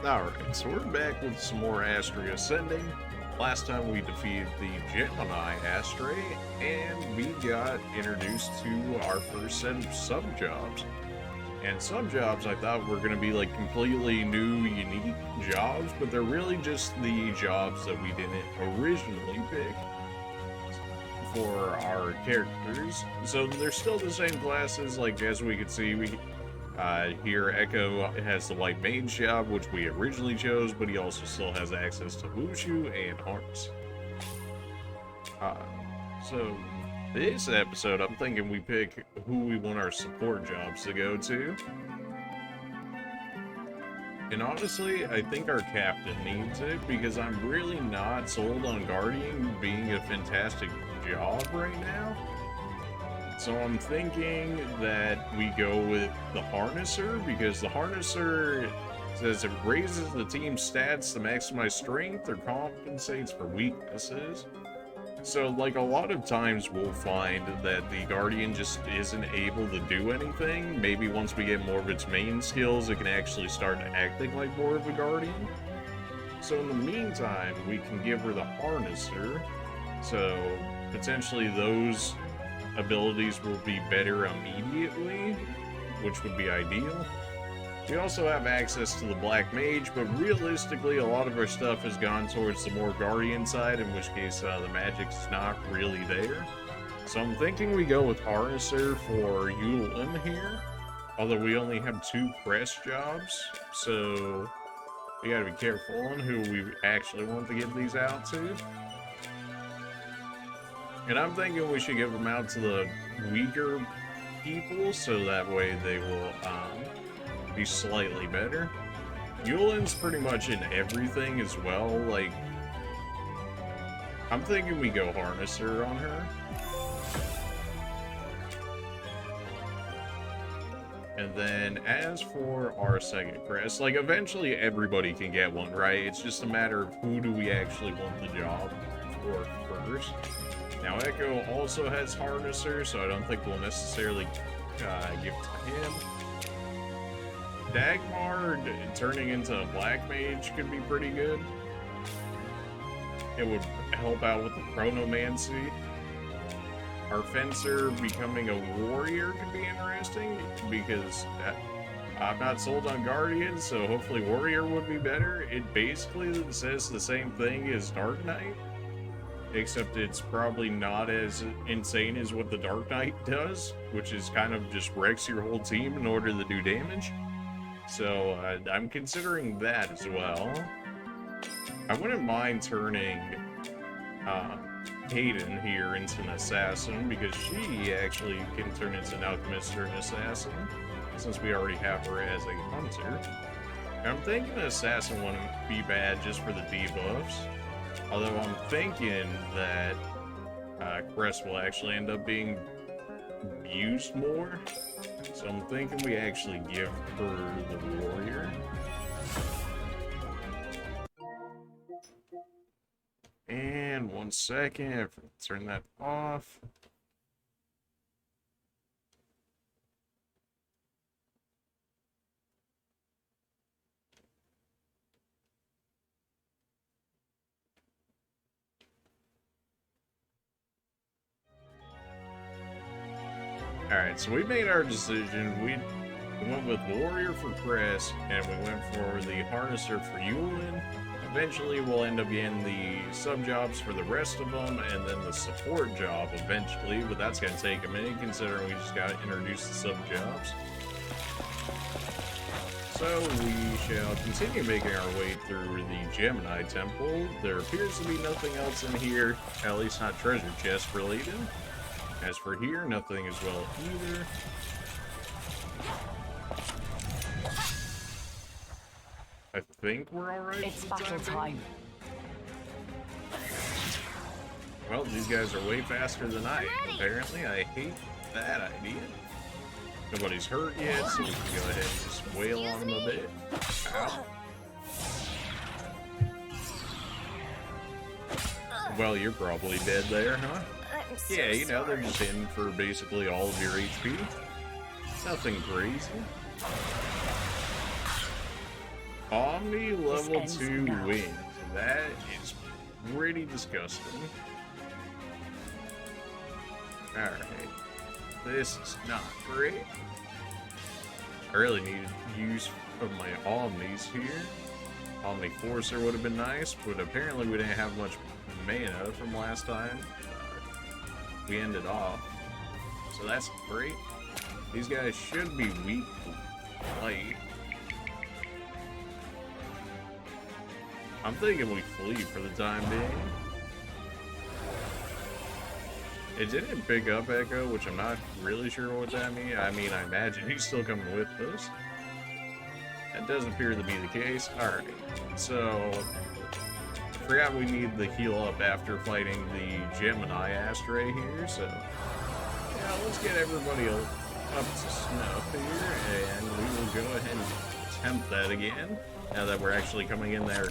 Alright, so we're back with some more Astria Ascending. Last time we defeated the Gemni Astria, and we got introduced to our first set of sub-jobs. And sub-jobs I thought were going to be like completely new, unique jobs, but they're really just the jobs that we didn't originally pick for our characters. So they're still the same classes, like as we can see, here Echo has the White Mage job, which we originally chose, but he also still has access to Wushu and Hearts. So this episode, I'm thinking we pick who we want our support jobs to go to. And honestly, I think our captain needs it, because I'm really not sold on Guardian being a fantastic job right now. So I'm thinking that we go with the Harnesser, because the Harnesser says it raises the team's stats to maximize strength or compensates for weaknesses. So like a lot of times we'll find that the Guardian just isn't able to do anything. Maybe once we get more of its main skills, it can actually start acting like more of a Guardian. So in the meantime, we can give her the Harnesser. So potentially those abilities will be better immediately, which would be ideal. We also have access to the Black Mage, but realistically a lot of our stuff has gone towards the more Guardian side, in which case the magic's not really there. So I'm thinking we go with Harnesser for Yulin here, although we only have 2 crest jobs, so we gotta be careful on who we actually want to give these out to. And I'm thinking we should give them out to the weaker people, so that way they will be slightly better. Yulin's pretty much in everything as well, like, I'm thinking we go Harnesser on her. And then as for our second crest, like eventually everybody can get one, right? It's just a matter of who do we actually want the job for first. Now, Echo also has Harnesser, so I don't think we'll necessarily give to him. Dagmar turning into a Black Mage could be pretty good. It would help out with the Chronomancy. Our Fencer becoming a Warrior could be interesting, because I'm not sold on Guardian, so hopefully Warrior would be better. It basically says the same thing as Dark Knight, except it's probably not as insane as what the Dark Knight does, which is kind of just wrecks your whole team in order to do damage. So I'm considering that as well. I wouldn't mind turning Hayden here into an Assassin, because she actually can turn into an Alchemist or an Assassin, since we already have her as a Hunter. I'm thinking an Assassin wouldn't be bad just for the debuffs. Although I'm thinking that Crest will actually end up being used more. So I'm thinking we actually give her the Warrior. And 1 second, turn that off. Alright, so we made our decision. We went with Warrior for Crest, and we went for the Harnesser for Yulin. Eventually, we'll end up getting the sub-jobs for the rest of them, and then the support job eventually, but that's going to take a minute, considering we just got to introduce the sub-jobs. So, we shall continue making our way through the Gemini Temple. There appears to be nothing else in here, at least not treasure chest related. As for here, nothing as well either. I think we're alright. It's battle time. Well, these guys are way faster than I am, apparently. I hate that idea. Nobody's hurt yet, so we can go ahead and just wail on them a bit. Ow. Well, you're probably dead there, huh? Yeah, you know, they're just in for basically all of your HP. Nothing crazy. Omni level 2 wind. That is pretty disgusting. Alright. This is not great. I really need use of my Omnis here. Omni Forcer would have been nice, but apparently we didn't have much mana from last time. We ended off. So that's great. These guys should be weak to light. I'm thinking we flee for the time being. It didn't pick up Echo, which I'm not really sure what that means. I mean, I imagine he's still coming with us. That does appear to be the case. Alright, so I forgot we need the heal up after fighting the Gemini Astria here, so yeah, let's get everybody up to snuff here, and we will go ahead and attempt that again, now that we're actually coming in there,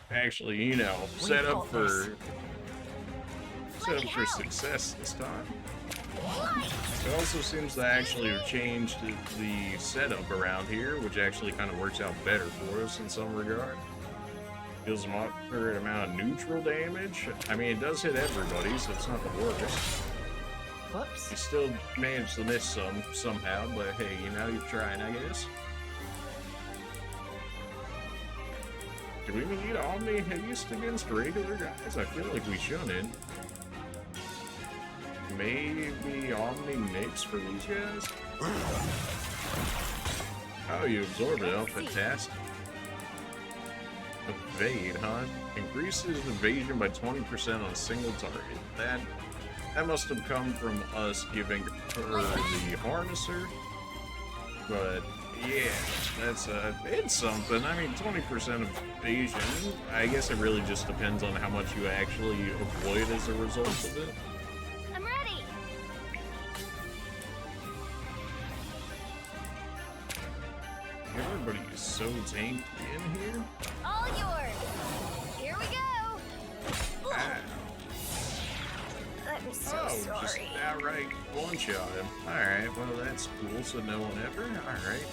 actually, you know, set up for success this time. It also seems to actually have changed the setup around here, which actually kind of works out better for us in some regard. Deals a moderate amount of neutral damage. I mean, it does hit everybody, so it's not the worst. Whoops. You still managed to miss some somehow, but hey, you know, you're trying, I guess. Do we need Omni Haste against regular guys? I feel like we shouldn't. Maybe Omni Nix for these guys? Oh, you absorbed it. Oh, fantastic. Evade, huh? Increases evasion by 20% on a single target. That must have come from us giving her the harnesser. But yeah, it's something. I mean, 20% evasion. I guess it really just depends on how much you actually avoid as a result of it. I'm ready. Everybody is so tanked in here. All yours. Here we go. Ah. I'm so Oh, just sorry. outright one-shot him. Alright, well that's cool, so no one ever. Alright.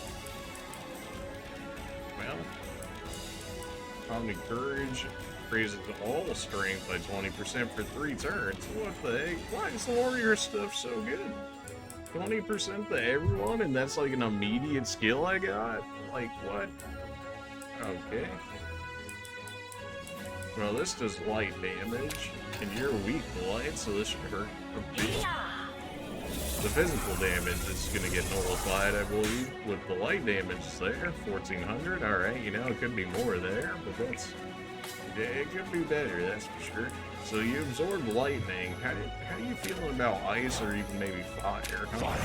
Well, Omni Courage raises all strength by 20% for 3 turns. What the heck? Why is the warrior stuff so good? 20% to everyone, and that's like an immediate skill I got? Like, what? Okay. Well, this does light damage, and you're weak to light, so this should hurt a bit. The physical damage is going to get nullified, I believe, with the light damage there. 1400, alright, you know, it could be more there, but that's... Yeah, it could be better, that's for sure. So you absorb lightning. How do you feel about ice or even maybe fire? Huh?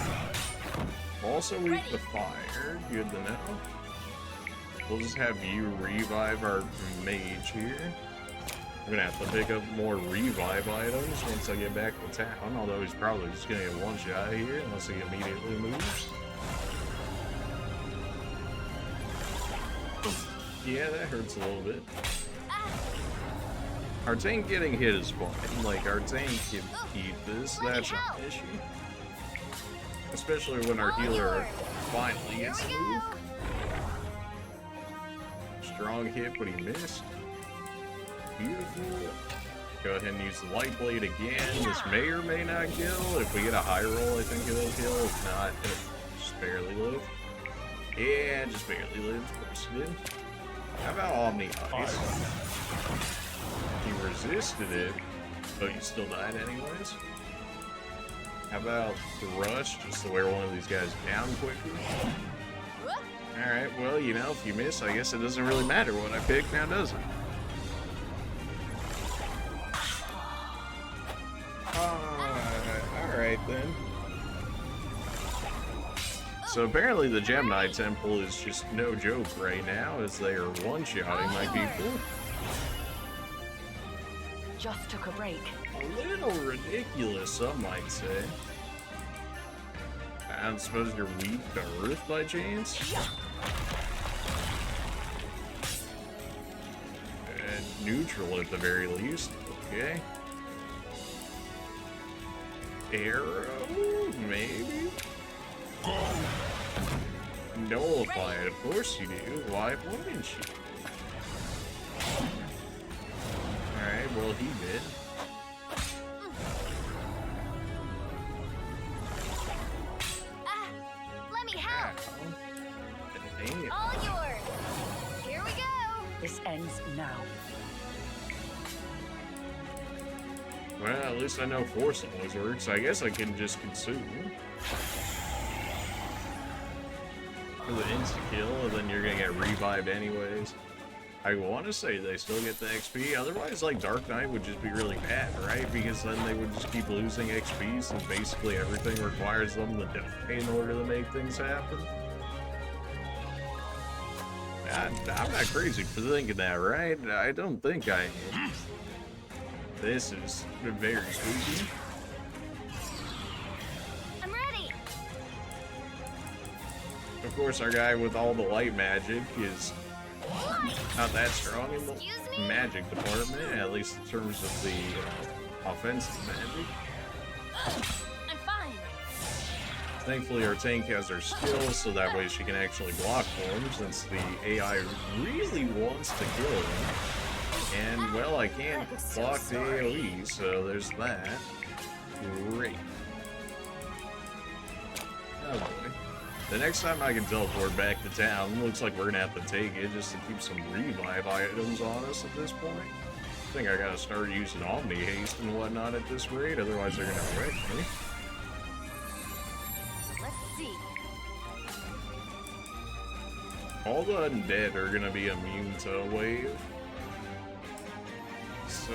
Also weak to fire, good to know. We'll just have you revive our mage here. I'm gonna have to pick up more revive items once I get back to town, although he's probably just gonna get one shot here unless he immediately moves. Yeah, that hurts a little bit. Our tank getting hit is fine. Like, our tank can eat this, that's not an issue. Especially when our healer finally gets to move. Strong hit, but he missed. Beautiful. Go ahead and use the light blade again. This may or may not kill. If we get a high roll, I think it'll kill. If not, it'll just barely live. Yeah, just barely live. Of course it did. How about Omni Ice? You resisted it, but you still died anyways. How about the rush, just to wear one of these guys down quickly? Alright, well, you know, if you miss, I guess it doesn't really matter what I pick now, does it? Alright then. So apparently the Gemni Temple is just no joke right now, as they are one-shotting my people. Just took a break. A little ridiculous, some might say. I don't suppose you're weak to Earth by chance? And neutral at the very least. Okay. Arrow? Maybe? nullify it. Of course you do. Why wouldn't you? Alright, well, he did. Let me help. Damn. All yours. Here we go. This ends now. Well, at least I know force always works. I guess I can just consume. For the insta-kill, and then you're gonna get revived anyways. I want to say they still get the XP, otherwise, like, Dark Knight would just be really bad, right? Because then they would just keep losing XP, since basically everything requires them to die in order to make things happen. I'm not crazy for thinking that, right? I don't think I am. This is very spooky. I'm ready. Of course, our guy with all the light magic is not that strong in the magic department, at least in terms of the offensive magic. I'm fine. Thankfully, our tank has her skills, so that way she can actually block for him, since the AI really wants to kill him. And, well, I can't block the AoE, so there's that. Great. Oh boy. The next time I can teleport back to town, looks like we're gonna have to take it just to keep some revive items on us at this point. I think I gotta start using Omni Haste and whatnot at this rate, otherwise they're gonna wreck me. Let's see. All the undead are gonna be immune to a wave. So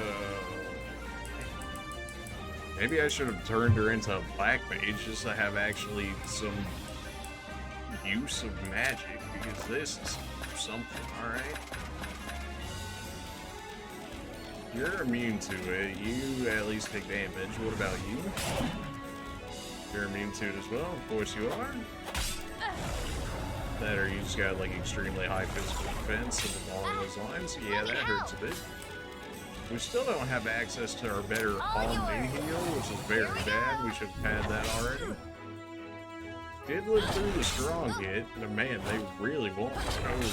maybe I should have turned her into a black mage just to have actually some use of magic, because this is something, alright? You're immune to it. You at least take damage. What about you? You're immune to it as well. Of course you are. That or you just got like extremely high physical defense and along those lines. Yeah, that hurts a bit. We still don't have access to our better Omni heal, which is very bad. We should have had that already. Did live through the strong hit, but man, they really won't.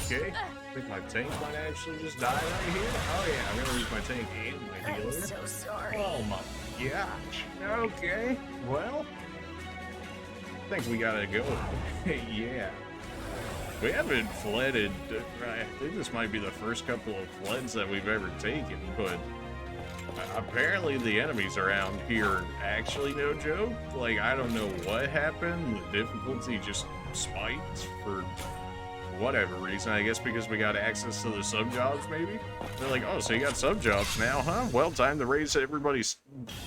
Okay. I think my tank might actually just die right here. Oh yeah, I'm gonna use my tank and my healer. I'm so sorry. Oh my gosh. Okay. Well, I think we gotta go. Yeah. We haven't flooded. I think this might be the first couple of floods that we've ever taken, but apparently the enemies around here actually no joke. Like, I don't know what happened. The difficulty just spiked for whatever reason. I guess because we got access to the sub-jobs, maybe? They're like, oh, so you got sub-jobs now, huh? Well, time to raise everybody's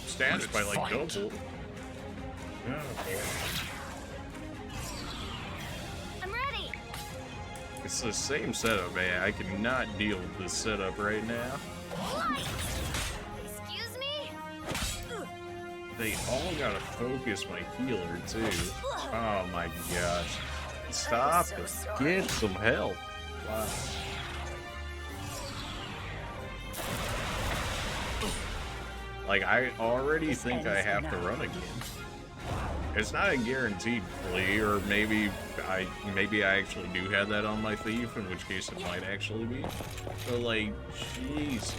stats by, like, double. Oh, boy. It's the same setup, man. I cannot deal with this setup right now. Excuse me? They all gotta focus my healer, too. Oh my gosh. Stop so it. sorry. Get some help. Wow. Like, I already think I have to run again. It's not a guaranteed flee, or maybe I actually do have that on my thief, in which case it might actually be. But like, jeez.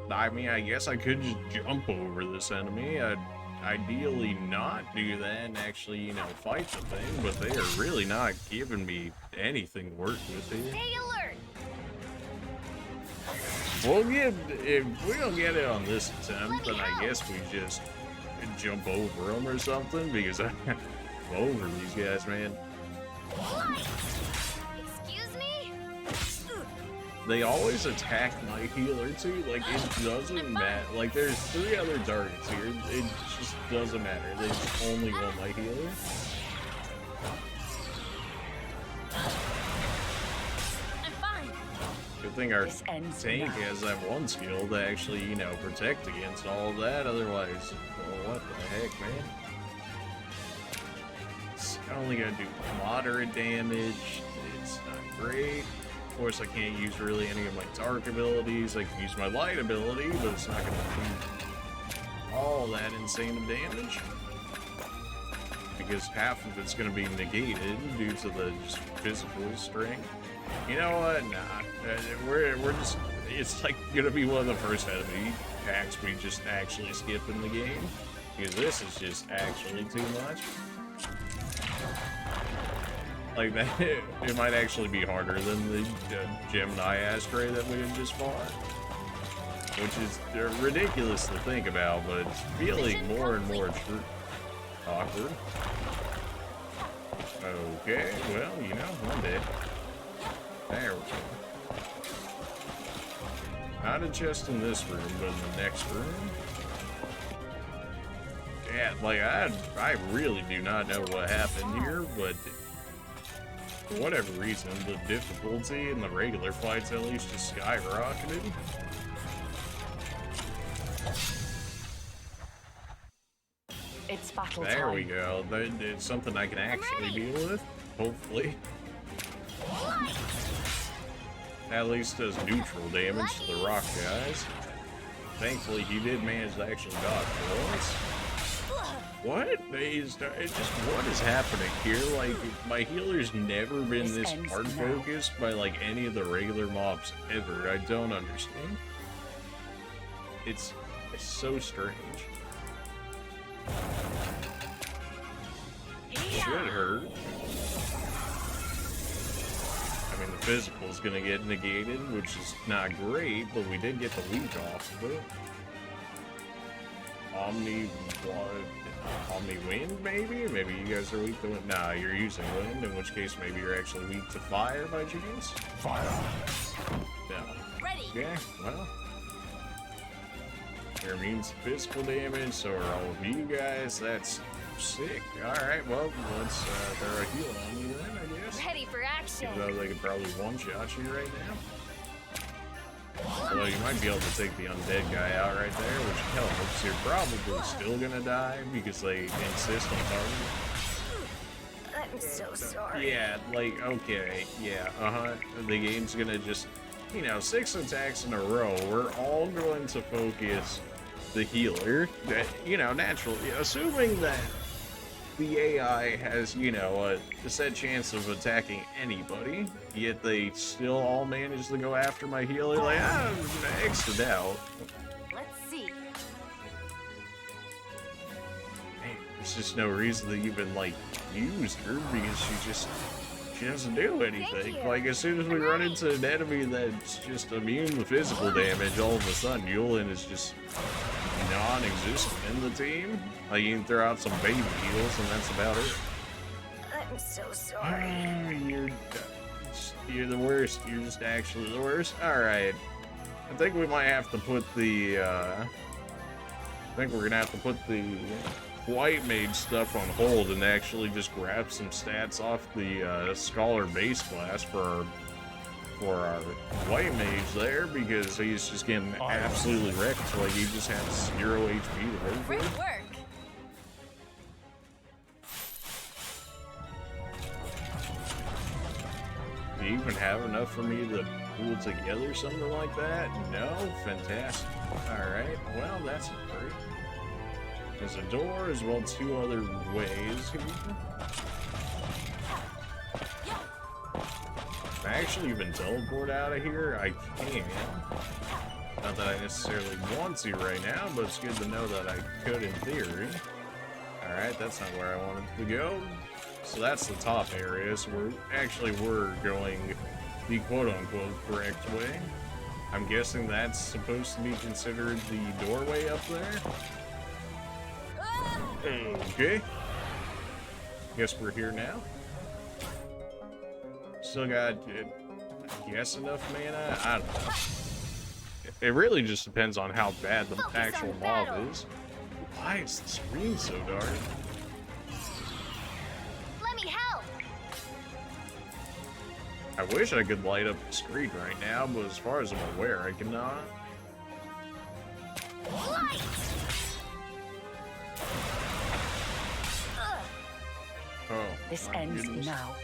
I mean, I guess I could just jump over this enemy. I'd ideally not do that and actually, you know, fight the thing, but they are really not giving me anything to work with here. Stay alert. If we don't get it on this attempt, then I guess we just jump over them or something, because I'm over these guys, man. Excuse me? They always attack my healer too. Like, it doesn't matter. Like, there's 3 other targets here. It just doesn't matter. They just only want my healer. I'm fine. Good thing our tank has that one skill to actually, you know, protect against all of that. Otherwise, well, what the heck, man? I only gotta do moderate damage. It's not great. Of course, I can't use really any of my dark abilities. I can use my light ability, but it's not gonna do all that insane of damage. because half of it's going to be negated due to the just physical strength. You know what? Nah, we're just. It's like going to be one of the first enemy packs we just actually skip in the game, because this is just actually too much. Like that, it might actually be harder than the Gemni Astria that we had just fought, which is ridiculous to think about, but it's feeling more and more true. Awkward. Okay, well, you know, one day. There we go. Not a chest in this room, but in the next room. Yeah, like, I really do not know what happened here, but for whatever reason, the difficulty in the regular fights at least just skyrocketed. It's battle There time. we go. It's something I can actually deal with, hopefully. At least does neutral damage to the rock guys. Thankfully, he did manage to actually dodge for once. What? What is happening here? Like, my healer's never been this hard focused by like any of the regular mobs ever. I don't understand. It's so strange. Should hurt. I mean, the physical is gonna get negated, which is not great, but we did get the weak off of it. Omni wind, maybe? Maybe you guys are weak to wind. Nah, you're using wind, in which case maybe you're actually weak to fire by chance. Fire. No. Ready. Yeah, well. There means physical damage, so are all of you guys. That's sick. Alright, well, let's throw a heal on you then, I guess. Ready for action. Even though they could probably one-shot you right now. Although you might be able to take the undead guy out right there, which helps. You're probably still gonna die because they insist on targeting. I'm so sorry. Yeah, like, okay, yeah, the game's gonna just, you know, 6 attacks in a row. We're all going to focus the healer. That, you know, naturally, assuming that the AI has, you know, a set chance of attacking anybody, yet they still all manage to go after my healer. Like, I don't extra doubt. Let's see. Man, there's just no reason to even, like, use her because she doesn't do anything. Like, as soon as we run into an enemy that's just immune to physical damage, all of a sudden, Yulin is just non-existent in the team. Like, you can throw out some baby heals, and that's about it. I'm so sorry. You're the worst. You're just actually the worst. Alright. I think we might have to put the, I think we're gonna have to put the white mage stuff on hold and actually just grab some stats off the, scholar base class for our white mage there, because he's just getting absolutely wrecked. Like, he just has 0 HP to work Great with. work. Do you even have enough for me to pull together something like that? No? Fantastic. Alright, well, that's great. There's a door as well as 2 other ways here. Can I actually even teleport out of here? I can. Not that I necessarily want to right now, but it's good to know that I could in theory. Alright, that's not where I wanted to go. So that's the top area, so we're going the quote-unquote correct way. I'm guessing that's supposed to be considered the doorway up there. Okay. Guess we're here now. Still got, I guess, enough mana? I don't know. It really just depends on how bad the actual mob is. Why is the screen so dark? Let me help. I wish I could light up the screen right now, but as far as I'm aware, I cannot. Light. Oh, This my ends goodness. now.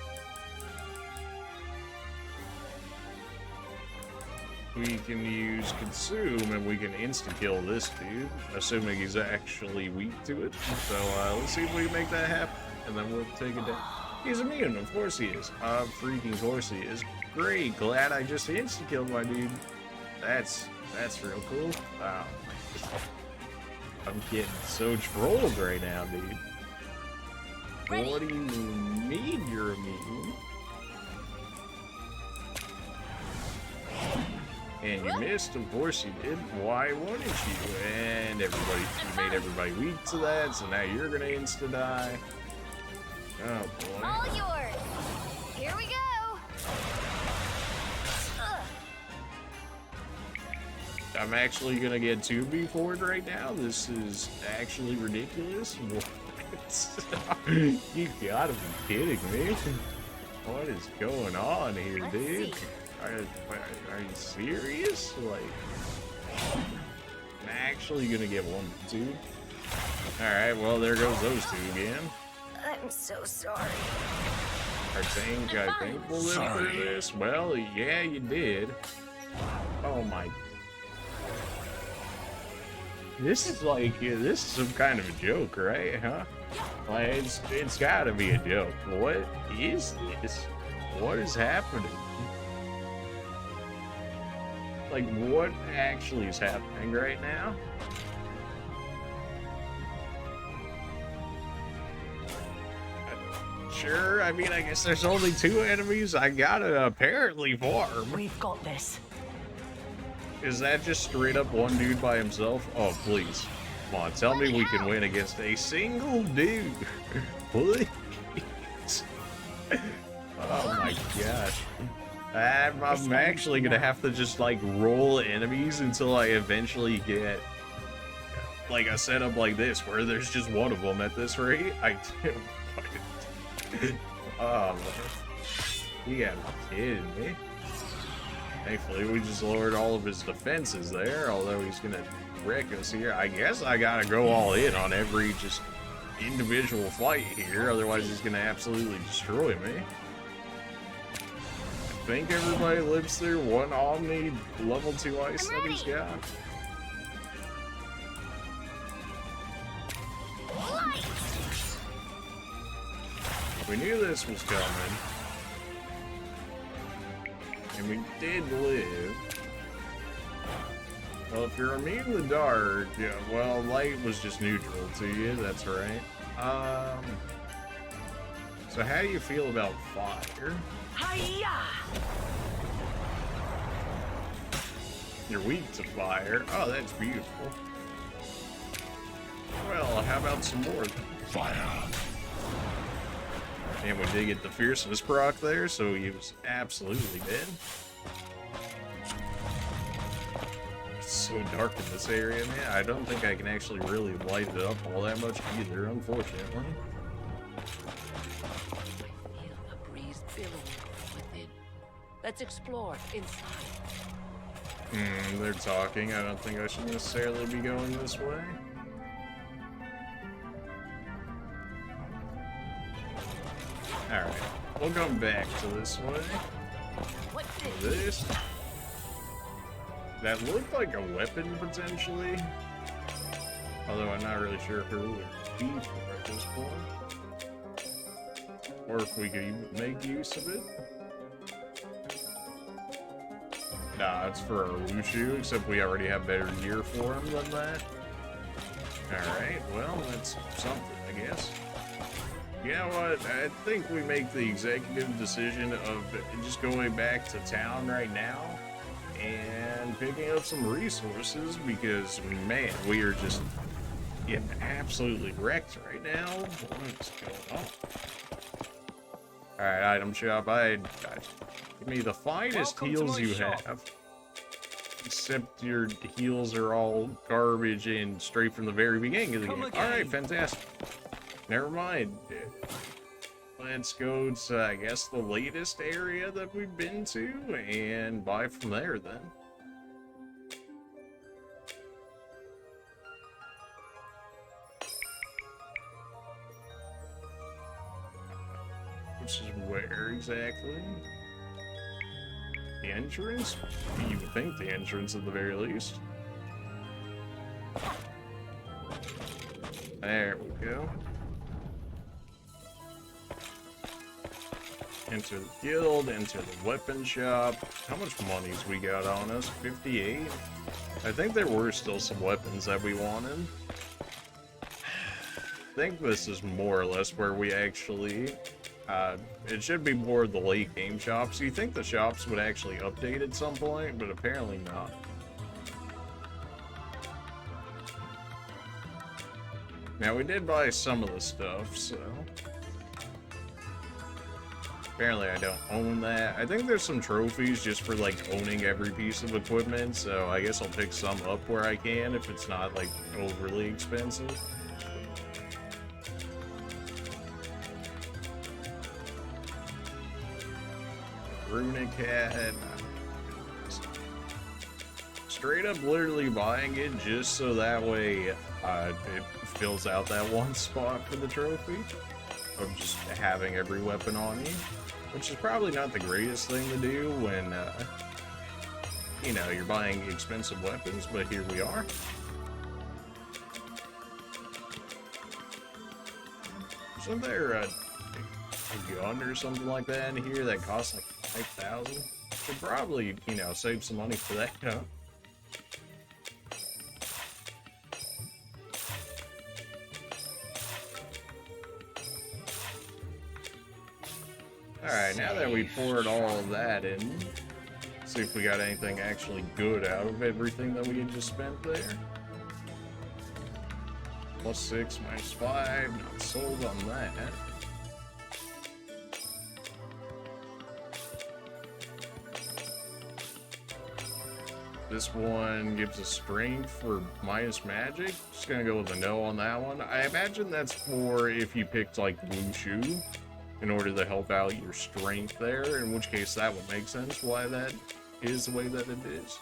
We can use consume and we can insta-kill this dude, assuming he's actually weak to it. So let's see if we can make that happen. and then we'll take it down. He's immune, of course he is. Of freaking course he is. Great, glad I just insta-killed my dude. That's real cool. Wow. I'm getting so trolled right now, dude. Ready. What do you mean you're immune? And you missed, of course you did. Why wouldn't you? And you made everybody weak to that, so now you're gonna insta-die. Oh boy. All yours. Here we go. I'm actually gonna get 2v4'd right now. This is actually ridiculous. What? You gotta be kidding me. What is going on here, Let's dude? see. Are you serious? Like, I'm actually gonna get 1v2. Alright, well, there goes those two again. I'm so sorry. I think we'll live through this. Well, yeah, you did. Oh my. This is some kind of a joke, right? Huh? Like, it's gotta be a joke. What is this? What is happening? Like, what actually is happening right now? Sure, I mean, I guess there's only 2 enemies. I gotta apparently farm. We've got this. Is that just straight up one dude by himself? Oh, please. Come on, tell me we can win against a single dude. Please. Oh my gosh. I'm actually gonna have to just like roll enemies until I eventually get like a setup like this where there's just one of them at this rate. Oh, you gotta be kidding me. Thankfully, we just lowered all of his defenses there, although he's gonna wreck us here. I guess I gotta go all in on every just individual fight here, otherwise he's gonna absolutely destroy me. I think everybody lives through one Omni level 2 ice that he's got. We knew this was coming. And we did live. Well, if you're immune to the dark, yeah, well, light was just neutral to you, that's right. So how do you feel about fire? Hiya! You're weak to fire. Oh, that's beautiful. Well, how about some more? Fire. And we did get the fierceness proc there, so he was absolutely dead. It's so dark in this area, man. I don't think I can actually really light it up all that much either, unfortunately. Feel a breeze billowing within. Let's explore inside. They're talking. I don't think I should necessarily be going this way. Alright, we'll go back to this way. This. That looked like a weapon, potentially. Although I'm not really sure who it would be for at this point. Or if we could even make use of it. Nah, it's for a Wushu, except we already have better gear for him than that. Alright, well, that's something, I guess. You know what? I think we make the executive decision of just going back to town right now and picking up some resources because, man, we are just getting absolutely wrecked right now. What's going on? Alright, item shop. Give me the finest heals you have. Except your heals are all garbage and straight from the very beginning of the game. Alright, fantastic. Never mind. Let's go to, I guess, the latest area that we've been to and buy from there then. Which is where exactly? The entrance? You would think the entrance at the very least. There we go. Enter the guild, enter the weapon shop. How much monies we got on us? 58? I think there were still some weapons that we wanted. I think this is more or less where we actually... it should be more of the late game shops. You think the shops would actually update at some point, but apparently not. Now, we did buy some of the stuff, so... Apparently I don't own that. I think there's some trophies just for, like, owning every piece of equipment, so I guess I'll pick some up where I can if it's not, like, overly expensive. Runic hat. Straight up literally buying it just so that way it fills out that one spot for the trophy of just having every weapon on you, which is probably not the greatest thing to do when you know, you're buying expensive weapons, but here we are. Isn't there a gun or something like that in here that costs like 5,000? Should probably, you know, save some money for that, huh? Alright, now that we poured all of that in, see if we got anything actually good out of everything that we had just spent there. +6, -5, not sold on that. This one gives us strength for minus magic. Just gonna go with a no on that one. I imagine that's for if you picked like Wushu in order to help out your strength there, in which case that would make sense why that is the way that it is.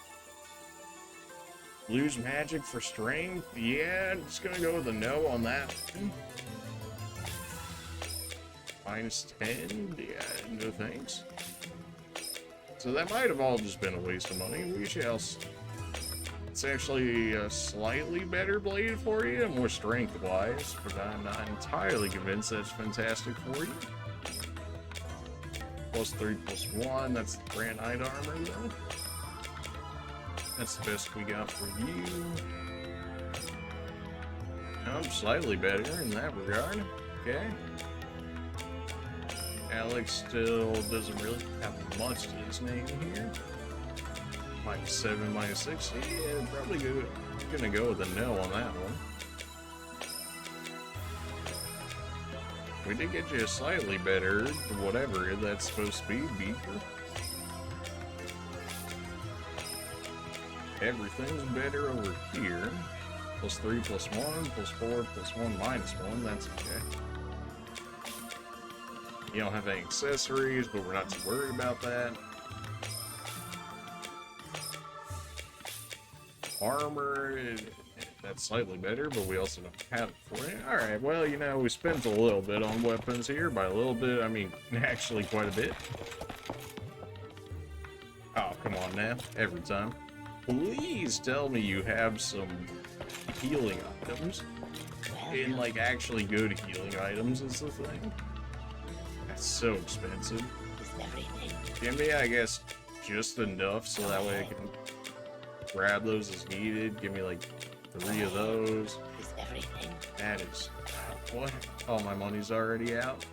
Lose magic for strength? Yeah, I'm just gonna go with a no on that one. -10? Yeah, no thanks. So that might have all just been a waste of money. We shall... It's actually a slightly better blade for you, more strength-wise, but I'm not entirely convinced that's fantastic for you. +3, +1, that's the granite armor, though. That's the best we got for you. I'm slightly better in that regard. Okay. Alex still doesn't really have much to his name here. -7, -6. Yeah, probably gonna go with a no on that one. We did get you a slightly better, whatever that's supposed to be, beaker. Everything's better over here. +3, +1, +4, +1, -1. That's okay. You don't have any accessories, but we're not too worried about that. Armor, that's slightly better, but we also don't have it for you. Alright, well, you know, we spent a little bit on weapons here. By a little bit, I mean, actually quite a bit. Oh, come on now. Every time. Please tell me you have some healing items. And, like, actually good healing items is the thing. That's so expensive. Give me, I guess, just enough so that way I can grab those as needed. Give me like 3 of those. That is... What? Oh, my money's already out.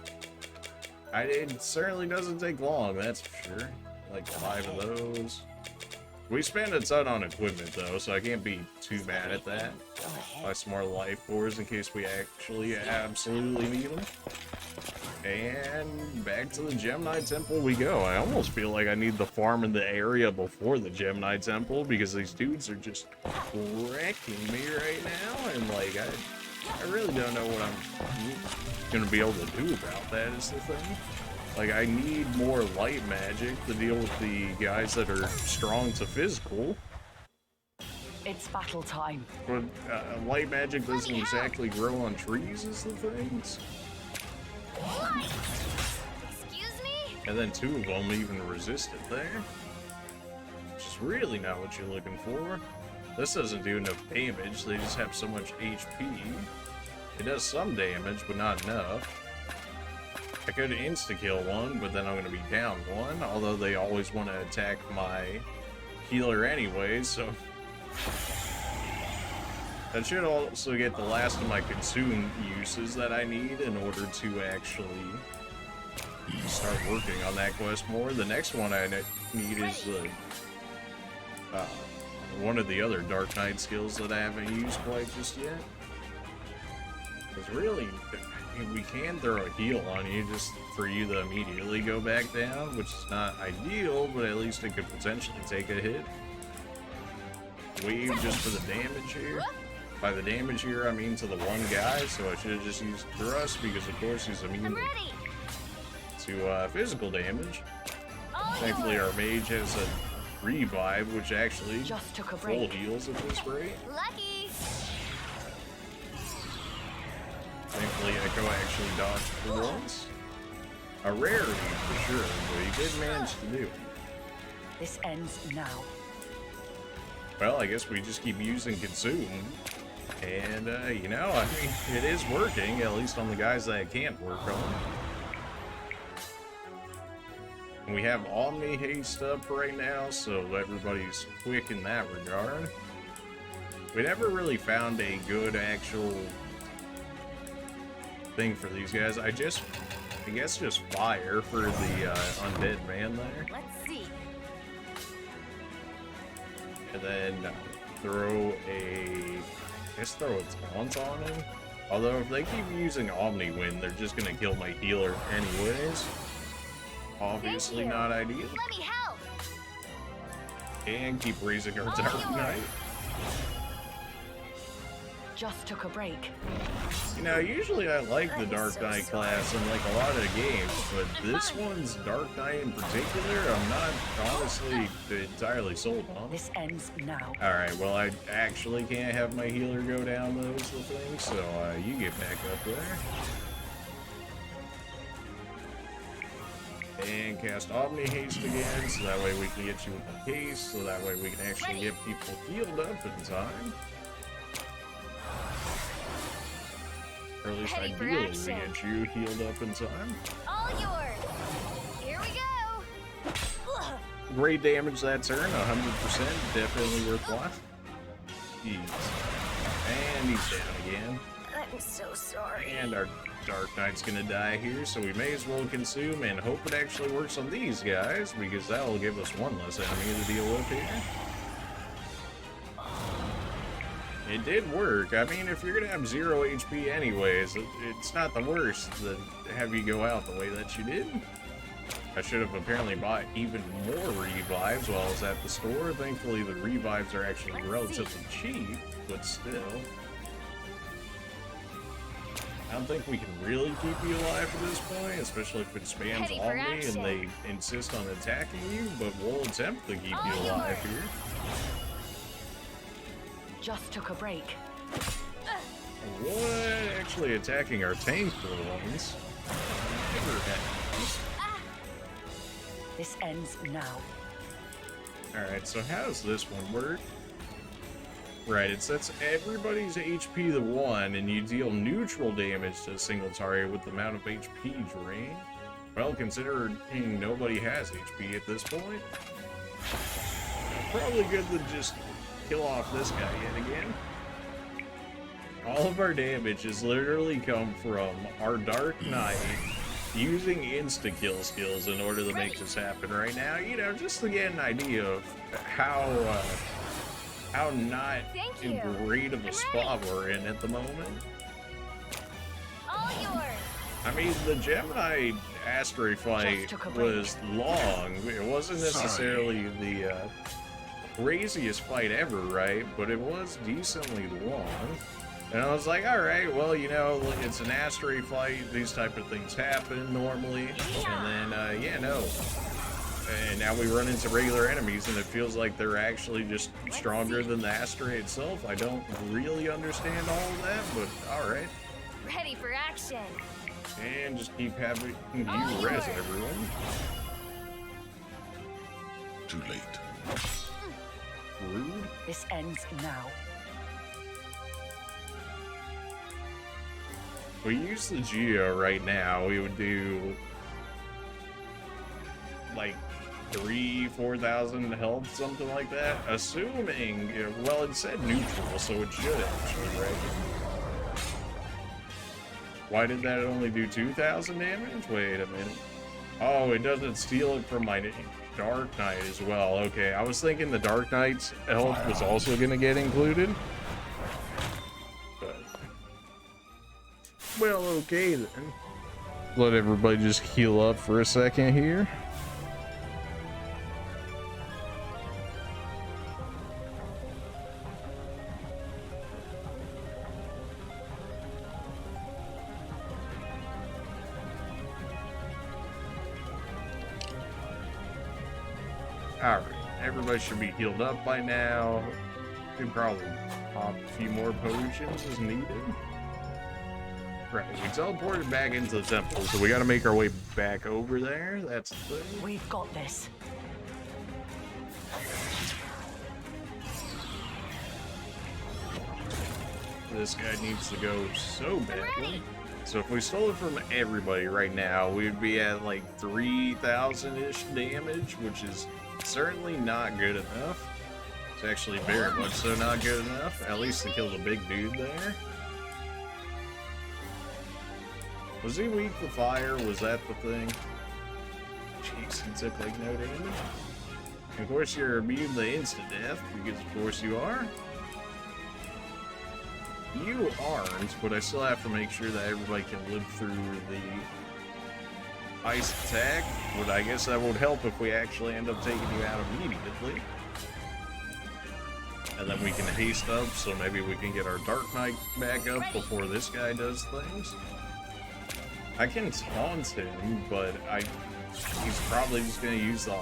It certainly doesn't take long, that's for sure. Like 5 of those. We spend a ton on equipment though, so I can't be too mad at that. Buy some more life cores in case we actually absolutely need them. And back to the Gemni Temple we go. I almost feel like I need the farm in the area before the Gemni Temple because these dudes are just wrecking me right now. And like, I really don't know what I'm gonna be able to do about that is the thing. Like, I need more light magic to deal with the guys that are strong to physical. It's battle time. But light magic doesn't exactly grow on trees is the things. Excuse me? And then 2 of them even resist it there. Which is really not what you're looking for. This doesn't do enough damage, they just have so much HP. It does some damage, but not enough. I could insta-kill one, but then I'm going to be down one, although they always want to attack my healer anyway, so... That should also get the last of my consume uses that I need in order to actually start working on that quest more. The next one I need is one of the other Dark Knight skills that I haven't used quite just yet. Because really, we can throw a heal on you just for you to immediately go back down, which is not ideal, but at least it could potentially take a hit. Wave just for the damage here. By the damage here, I mean to the one guy, so I should have just used thrust because of course he's immune to physical damage. Thankfully our mage has a revive, which actually Just took a full break. heals at this rate. Lucky. Thankfully Echo actually dodged for once. A rarity for sure, but he did manage to do it. This ends now. Well, I guess we just keep using Consume. And, you know, I mean, it is working, at least on the guys that I can't work on. And we have Omni Haste up right now, so everybody's quick in that regard. We never really found a good actual thing for these guys. I guess just fire for the undead man there. Let's see. And then throw a taunt on him. Although if they keep using Omni Wind, they're just gonna kill my healer anyways. Obviously not ideal. Let me help. And keep raising our Dark Knight. Just took a break. You know, usually I like the Dark Knight class in like a lot of the games, but this one's Dark Knight in particular, I'm not honestly entirely sold on. This ends now. Alright, well I actually can't have my healer go down those things, so you get back up there. And cast Omni Haste again, so that way we can get you with the haste, so that way we can actually get people healed up in time. Or at least Ready for ideally we action. get you healed up in time. All yours. Here we go. Ugh. Great damage that turn, 100%, definitely worthwhile. Jeez. And he's down again. I'm so sorry. And our Dark Knight's gonna die here, so we may as well consume and hope it actually works on these guys, because that will give us one less enemy to deal with here. It did work. I mean, if you're gonna have 0 HP anyways, it's not the worst to have you go out the way that you did. I should have apparently bought even more revives while I was at the store. Thankfully, the revives are actually relatively cheap, but still. I don't think we can really keep you alive at this point, especially if it spams Ready for on me action. and they insist on attacking you, but we'll attempt to keep you alive here. Just took a break. What? Actually attacking our tank for once. Never happens. This ends now. Alright, so how does this one work? Right, it sets everybody's HP to 1, and you deal neutral damage to a single target with the amount of HP drained. Well, considering nobody has HP at this point, probably good to just kill off this guy yet again. All of our damage has literally come from our Dark Knight using insta-kill skills in order to make this happen right now. You know, just to get an idea of how not Thank in you. great of a spot we're in at the moment. All yours. I mean, the Gemini Astria fight Just took a break. was long. It wasn't necessarily the craziest fight ever, right? But it was decently long. And I was like, alright, well, you know, it's an Astria fight. These type of things happen normally. And then, yeah, no. And now we run into regular enemies, and it feels like they're actually just stronger than the Astria itself. I don't really understand all of that, but alright. Ready for action. And just keep having you res everyone. Too late. Rude. This ends now. we use the Geo right now, we would do like 4,000 health, something like that. Assuming, well, it said neutral, so it should actually, right? Why did that only do 2,000 damage? Wait a minute. Oh, it doesn't steal it from my Dark Knight as well. Okay, I was thinking the Dark Knight's health was also gonna get included. But, well, okay then. Let everybody just heal up for a second here. Alright, everybody should be healed up by now. Could probably pop a few more potions as needed. Right, we teleported back into the temple, so we gotta make our way back over there. That's the thing. We've got this. This guy needs to go so badly. So if we stole it from everybody right now, we'd be at like 3,000-ish damage, which is certainly not good enough. It's actually very much so not good enough, at least to kill the big dude there. Was he weak to fire? Was that the thing? Jeez, he took like no damage. And of course you're immune to instant death, because of course you are. You aren't, but I still have to make sure that everybody can live through the ice attack, but I guess that would help if we actually end up taking you out immediately. And then we can haste up, so maybe we can get our Dark Knight back up before this guy does things. I can taunt him, but he's probably just going to use the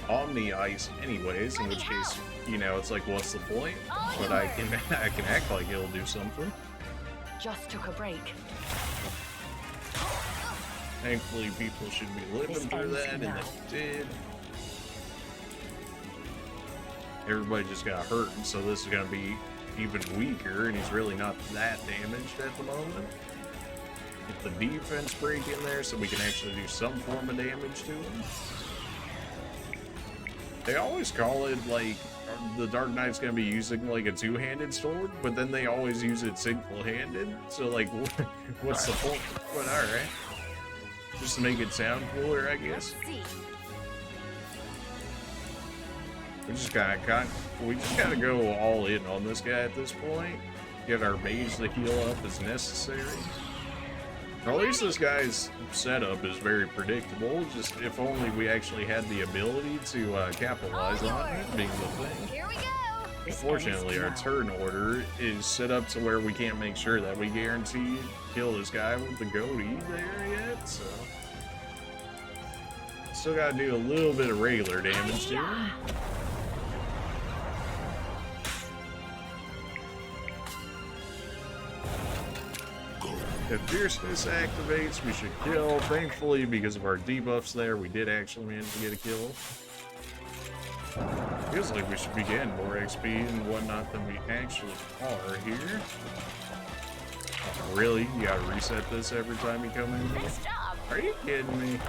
Omni Ice anyways, in which case, you know, it's like, what's the point? But I can act like it'll do something. Just took a break. Thankfully, people should be living through that, and they did. Everybody just got hurt, and so this is going to be even weaker, and he's really not that damaged at the moment. Get the defense break in there so we can actually do some form of damage to him. They always call it, like, the Dark Knight's going to be using, like, a two-handed sword, but then they always use it single-handed. So, like, what's the point? But, alright. Just to make it sound cooler, I guess. We just gotta go all in on this guy at this point. Get our mage to heal up as necessary. Or at least this guy's setup is very predictable. Just if only we actually had the ability to capitalize on it being the thing. Here we go. Unfortunately, our turn order is set up to where we can't make sure that we guarantee kill this guy with the goatee there yet, so still gotta do a little bit of regular damage to him. If Fierceness activates, we should kill. Thankfully, because of our debuffs there, we did actually manage to get a kill. Feels like we should be getting more XP and whatnot than we actually are here. Really? You gotta reset this every time you come in here? Are you kidding me?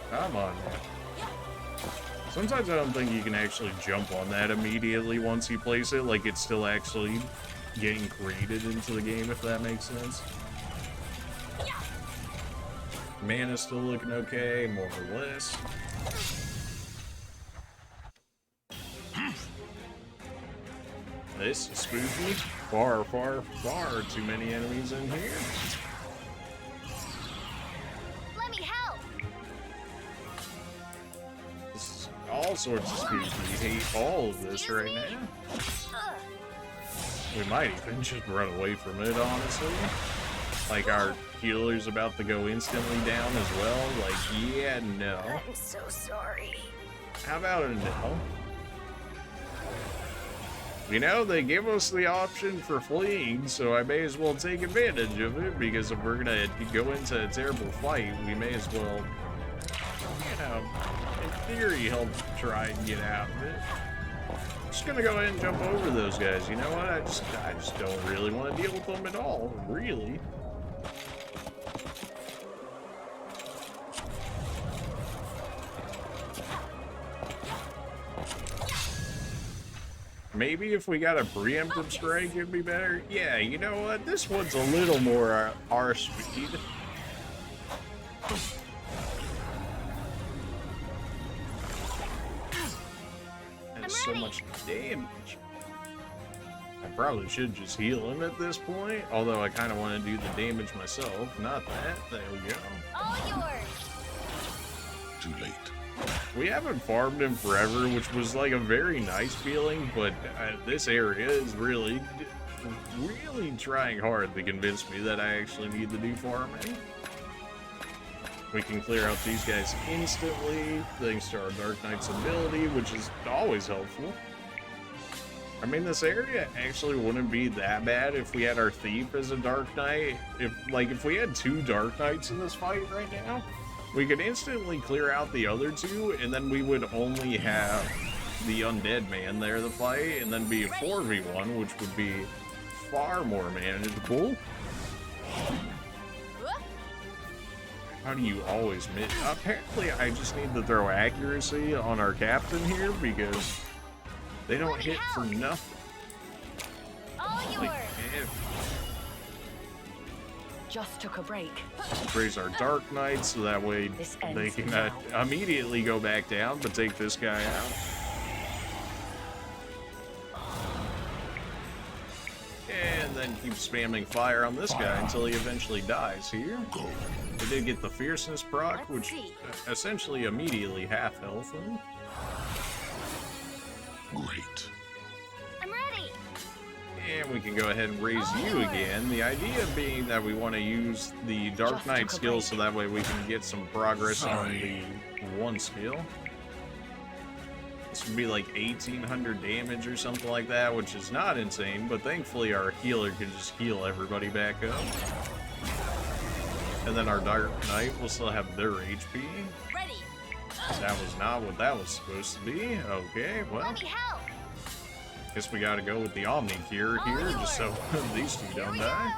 Come on, man. Sometimes I don't think you can actually jump on that immediately once you place it. Like, it's still actually getting created into the game, if that makes sense. Mana's still looking okay, more or less. This is spooky. Far, far, far too many enemies in here. Let me help. This is all sorts of spooky. We hate all of this right now. We might even just run away from it, honestly. Like, our healer's about to go instantly down as well. Like, yeah, no. I'm so sorry. How about a no? You know, they give us the option for fleeing, so I may as well take advantage of it, because if we're gonna go into a terrible fight, we may as well, you know, in theory, help try and get out of it. Just gonna go ahead and jump over those guys. You know what? I just don't really want to deal with them at all. Really. Maybe if we got a preemptive strike, it'd be better. Yeah, you know what? This one's a little more our speed. That's so much damage. I probably should just heal him at this point, although I kind of want to do the damage myself. Not that. There we go. All yours. Too late. We haven't farmed him forever, which was like a very nice feeling, but this area is really trying hard to convince me that I actually need to do farming. We can clear out these guys instantly, thanks to our Dark Knight's ability, which is always helpful. I mean, this area actually wouldn't be that bad if we had our Thief as a Dark Knight. If we had 2 Dark Knights in this fight right now, we could instantly clear out the other 2, and then we would only have the Undead Man there to fight, and then be a 4v1, which would be far more manageable. How do you always miss? Apparently, I just need to throw accuracy on our captain here, because they don't hit for nothing. All yours. Just took a break. Raise our Dark Knight so that way This they ends can now. immediately go back down, but take this guy out. And then keep spamming fire on this guy until he eventually dies here. We did get the Fierceness proc, Let's which see. essentially immediately half health him. Great. I'm ready. And we can go ahead and raise you again. The idea being that we want to use the Dark Just Knight took a skill break. so that way we can get some progress on Sorry. the 1 skill. This would be like 1800 damage or something like that, which is not insane, but thankfully our healer can just heal everybody back up. And then our Dark Knight will still have their HP. Ready. That was not what that was supposed to be. Okay, well, Let me help. guess we gotta go with the Omni Cure here, just so these 2 Here don't we die.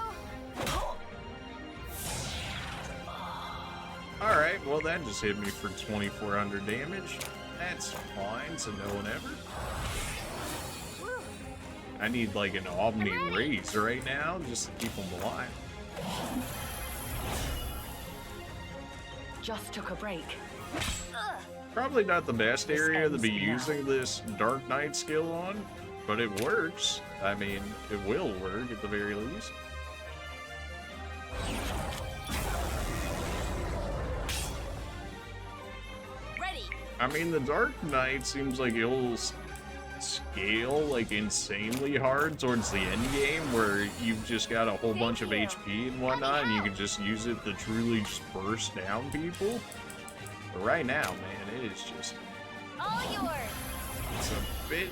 go. Alright, well that just hit me for 2400 damage. That's fine, so no one ever. Woo. I need like an Omni Raise right now, just to keep them alive. Just took a break. Ugh. Probably not the best This area to ends be now. using this Dark Knight skill on, but it works. I mean, it will work at the very least. Ready. I mean, the Dark Knight seems like it'll scale like insanely hard towards the end game, where you've just got a whole bunch of HP and whatnot, and you can just use it to truly just burst down people. But right now, man, it is just, All yours. it's a bit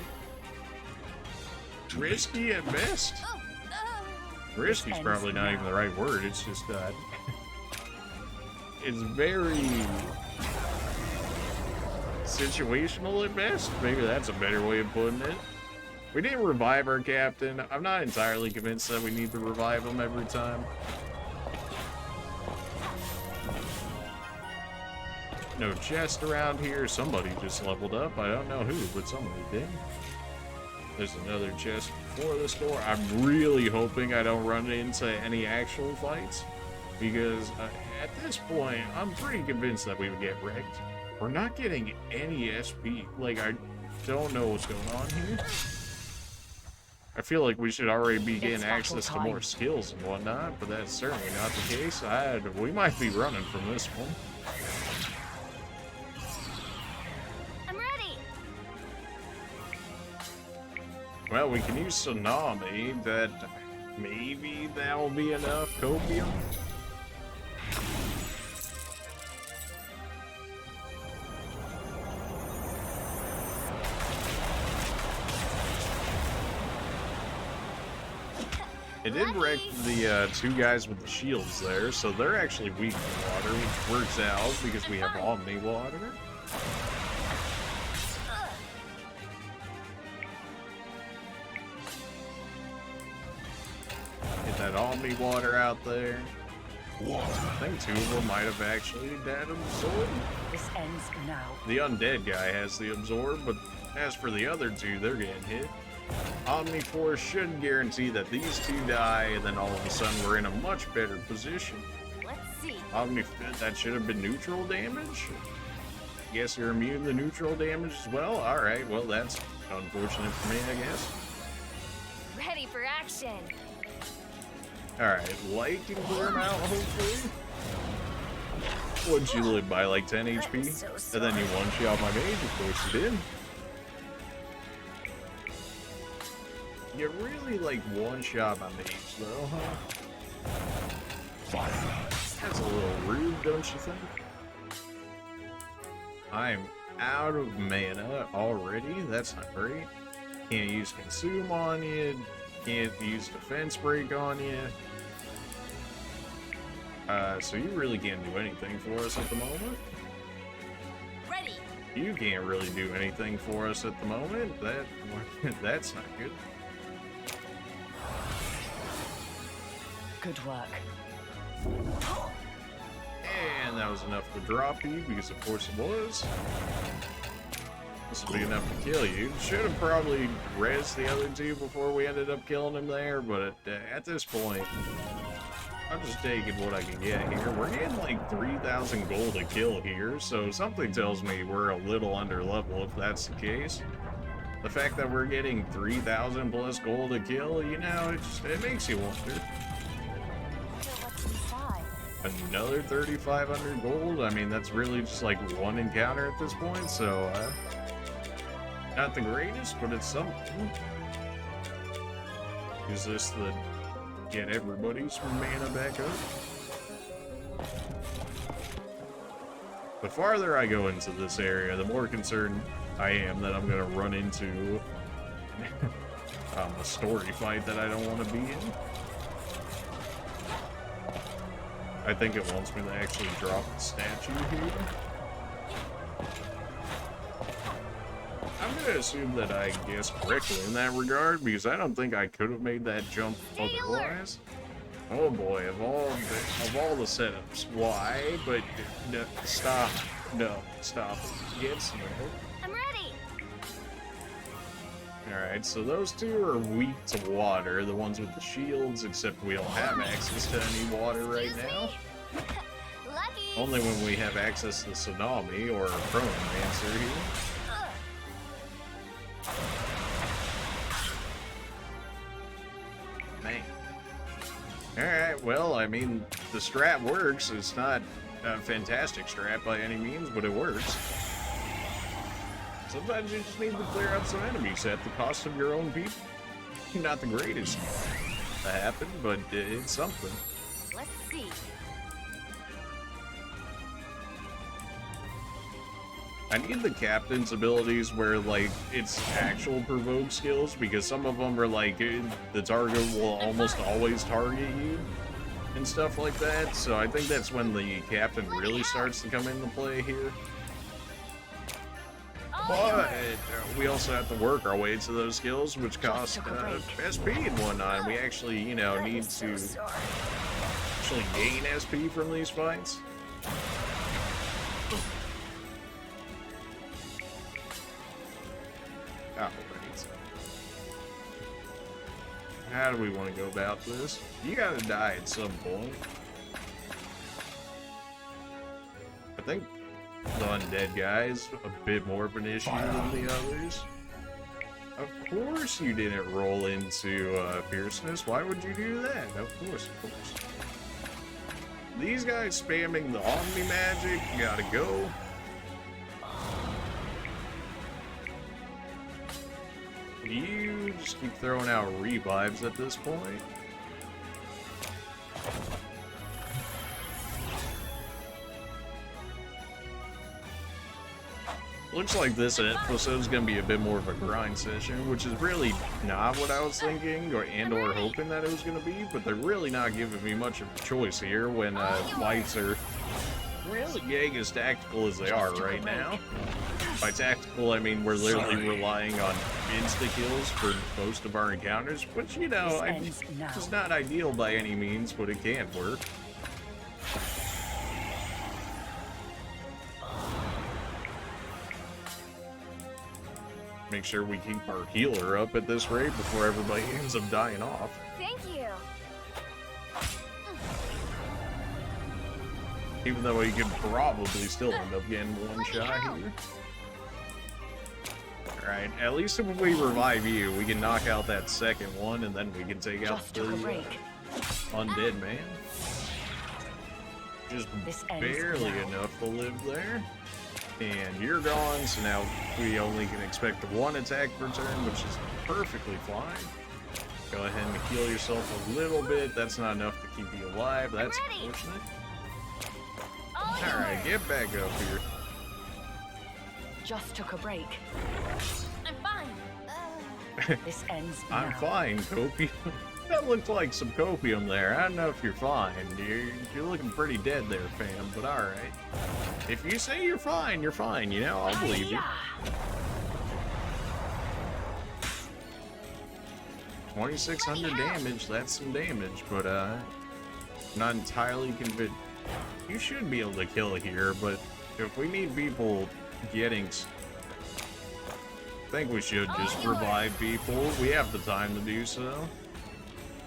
risky at best. Oh, Risky's ends probably not now. even the right word. It's just it's very situational at best. Maybe that's a better way of putting it. We didn't revive our captain. I'm not entirely convinced that we need to revive him every time. No chest around here. Somebody just leveled up. I don't know who, but somebody did. There's another chest before this door. I'm really hoping I don't run into any actual fights, because at this point, I'm pretty convinced that we would get wrecked. We're not getting any SP. Like, I don't know what's going on here. I feel like we should already be getting It's battle access to time. more skills and whatnot, but that's certainly not the case. We might be running from this one. I'm ready. Well, we can use Tsunami. Maybe that will be enough. Copium. It did wreck the 2 guys with the shields there, so they're actually weak to water, which works out because we have Omni Water. that Omni water out there. Water. I think 2 of them might have actually had absorb. This ends now. The undead guy has the absorb, but as for the other 2, they're getting hit. Omni Force should guarantee that these 2 die, and then all of a sudden we're in a much better position. Let's see. Omni, that should have been neutral damage. Guess you're immune to neutral damage as well. All right, well that's unfortunate for me, I guess. Ready for action. All right, light can clear him out, hopefully. What'd you live by, like 10 HP? So And then you one-shot my mage, of course you did. You really like one-shot my mage, though, huh? Fire. That's a little rude, don't you think? I'm out of mana already. That's not great. Can't use consume on you. Can't use defense break on you. So you really can't do anything for us at the moment. Ready. You can't really do anything for us at the moment. That's not good. Good work. And that was enough to drop you, because of course it was. This will be enough to kill you. Should have probably rezzed the other 2 before we ended up killing him there, but at this point, I'm just taking what I can get here. We're getting like 3,000 gold a kill here, so something tells me we're a little under level if that's the case. The fact that we're getting 3,000 plus gold a kill, you know, it makes you wonder. So what's inside? Another 3,500 gold? I mean, that's really just like one encounter at this point, so, not the greatest, but it's something. Is this the get everybody's mana back up? The farther I go into this area, the more concerned I am that I'm gonna run into a story fight that I don't want to be in. I think it wants me to actually drop the statue here. I'm gonna assume that I guessed correctly in that regard, because I don't think I could have made that jump otherwise. Oh boy, of all the setups, why? But no, stop, no, stop. Yes, no. I'm ready. Alright, so those 2 are weak to water, the ones with the shields, except we don't have access to any water right now. Lucky. Only when we have access to Tsunami or Chronomancer here. Man. Alright, well, I mean, the strat works. It's not a fantastic strat by any means, but it works. Sometimes you just need to clear out some enemies at the cost of your own people. Not the greatest to happen, but it's something. Let's see. I need the captain's abilities where, like, it's actual provoke skills, because some of them are like, the target will almost always target you and stuff like that, so I think that's when the captain really starts to come into play here. But we also have to work our way to those skills, which cost SP and whatnot, and we actually, you know, need to actually gain SP from these fights. Alright. How do we want to go about this? You gotta die at some point. I think the undead guy is a bit more of an issue than the others. Of course you didn't roll into fierceness. Why would you do that? Of course, of course. These guys spamming the Omni magic, gotta go. You just keep throwing out revives at this point. Looks like this episode is going to be a bit more of a grind session, which is really not what I was thinking or hoping that it was going to be, but they're really not giving me much of a choice here when lights are really getting as tactical as they are right now. By tactical, I mean we're literally relying on insta-kills for most of our encounters, which, you know, it's not ideal by any means, but it can work. Make sure we keep our healer up at this rate before everybody ends up dying off. Thank you. Even though he could probably still end up getting one shot here. Alright, at least if we revive you, we can knock out that second one, and then we can take out the undead man. Just barely enough to live there. And you're gone, so now we only can expect one attack per turn, which is perfectly fine. Go ahead and heal yourself a little bit. That's not enough to keep you alive. That's unfortunate. Alright, get back up here. Just took a break. I'm fine. This ends now. I'm fine, copium. That looked like some copium there. I don't know if you're fine. You're looking pretty dead there, fam, but alright. If you say you're fine, you know, I'll believe you. 2,600 damage, that's some damage, but not entirely convinced. You should be able to kill here, but if we need people getting... I think we should just revive people. We have the time to do so.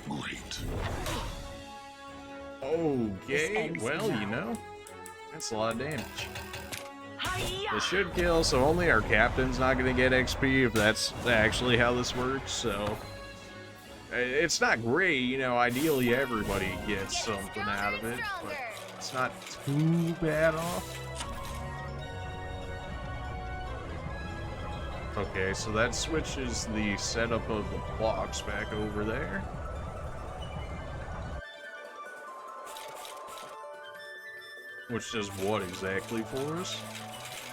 Great. Okay, well, you know, that's a lot of damage. This should kill, so only our captain's not going to get XP if that's actually how this works, so... It's not great, you know, ideally everybody gets something out of it, but it's not too bad off. Okay, so that switches the setup of the blocks back over there. Which does what exactly for us?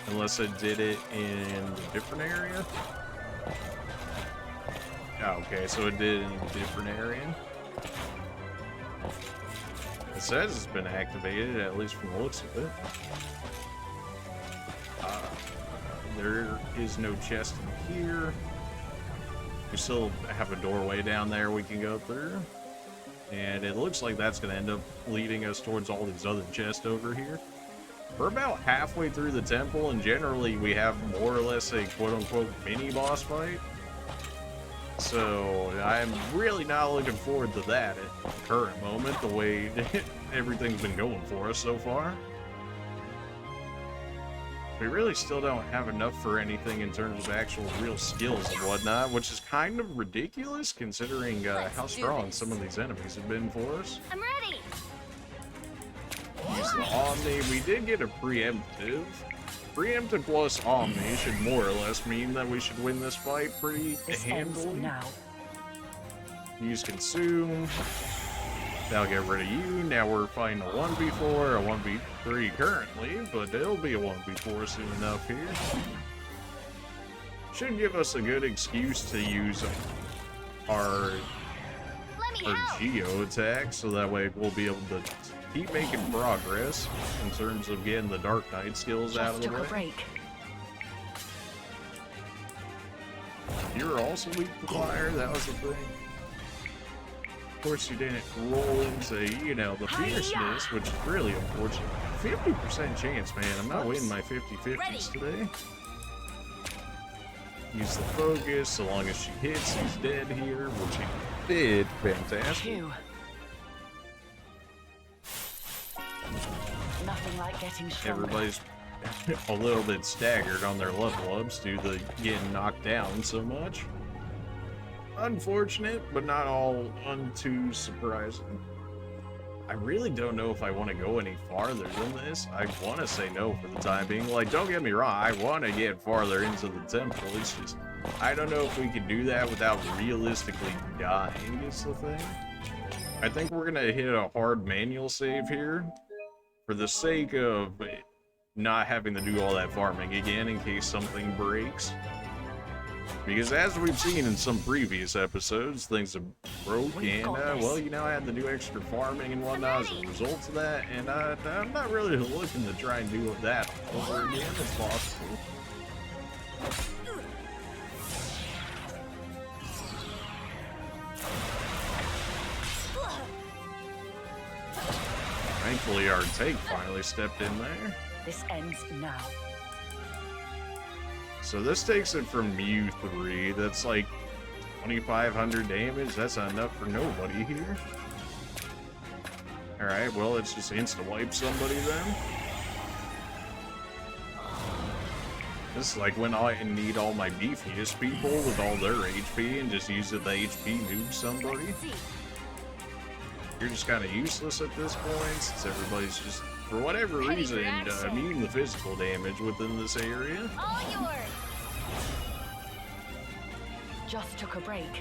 Unless it did it in a different area? Oh, okay, so it did it in a different area. It says it's been activated, at least from the looks of it. There is no chest in here. We still have a doorway down there we can go through. And it looks like that's going to end up leading us towards all these other chests over here. We're about halfway through the temple, and generally we have more or less a quote-unquote mini-boss fight. So I'm really not looking forward to that at the current moment, the way everything's been going for us so far. We really still don't have enough for anything in terms of actual real skills and whatnot, which is kind of ridiculous considering how strong some of these enemies have been for us. I'm ready. Use the Omni. We did get a preemptive. Preemptive plus Omni should more or less mean that we should win this fight pretty handily. Use Consume. That'll get rid of you. Now we're fighting a 1v4, a 1v3 currently, but it'll be a 1v4 soon enough here. Should give us a good excuse to use our Geo attack, so that way we'll be able to keep making progress in terms of getting the Dark Knight skills out of the way. You're also weak to fire, that was the thing. Of course, you didn't roll into, you know, the fierceness, which is really unfortunate. 50% chance, man. I'm not winning my 50-50s today. Use the focus. So long as she hits, he's dead here, which he did. Fantastic. Nothing like getting stronger. Everybody's a little bit staggered on their level ups due to getting knocked down so much. Unfortunate, but not all too surprising. I really don't know if I want to go any farther than this. I want to say no for the time being. Like, don't get me wrong, I want to get farther into the temple. It's just, I don't know if we can do that without realistically dying is the thing. I think we're going to hit a hard manual save here for the sake of not having to do all that farming again in case something breaks. Because as we've seen in some previous episodes, things have broke, and, well, you know, I had to do extra farming and whatnot as a result of that, and I'm not really looking to try and do that over again if possible. Thankfully, our take finally stepped in there. This ends now. So this takes it from Mew 3. That's like 2,500 damage. That's not enough for nobody here. Alright, well, let's just insta-wipe somebody then. This is like when I need all my beefiest people with all their HP and just use the HP noob somebody. You're just kind of useless at this point, since everybody's just, for whatever reason, immune to physical damage within this area. All yours. Just took a break.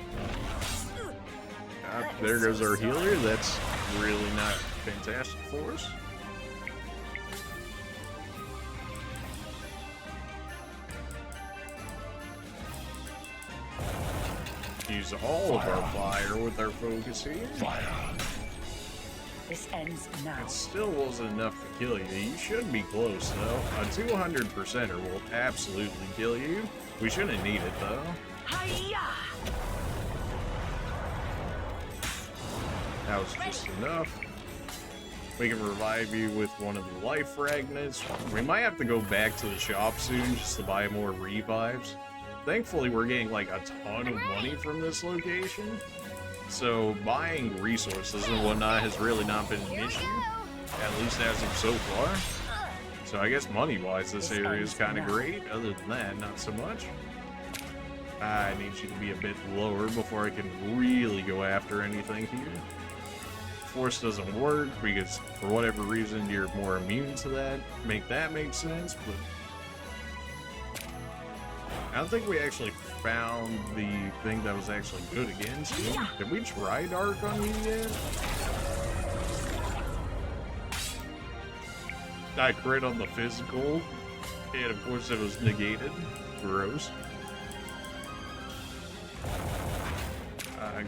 There goes our healer. That's really not fantastic for us. Use all of our fire with our focus here. Fire. This ends now. It still wasn't enough to kill you. You should be close, though. A 200%er will absolutely kill you. We shouldn't need it, though. Hiya! That was just enough. We can revive you with one of the life fragments. We might have to go back to the shop soon just to buy more revives. Thankfully, we're getting like a ton of money from this location. So buying resources and whatnot has really not been an issue, at least as of so far. So I guess money-wise, this area is kind of great. Other than that, not so much. I need you to be a bit lower before I can really go after anything here. Force doesn't work because for whatever reason you're more immune to that. Make that make sense, but I don't think we actually found the thing that was actually good against you. Did we try Dark on you yet? I crit on the physical, and of course it was negated. Gross.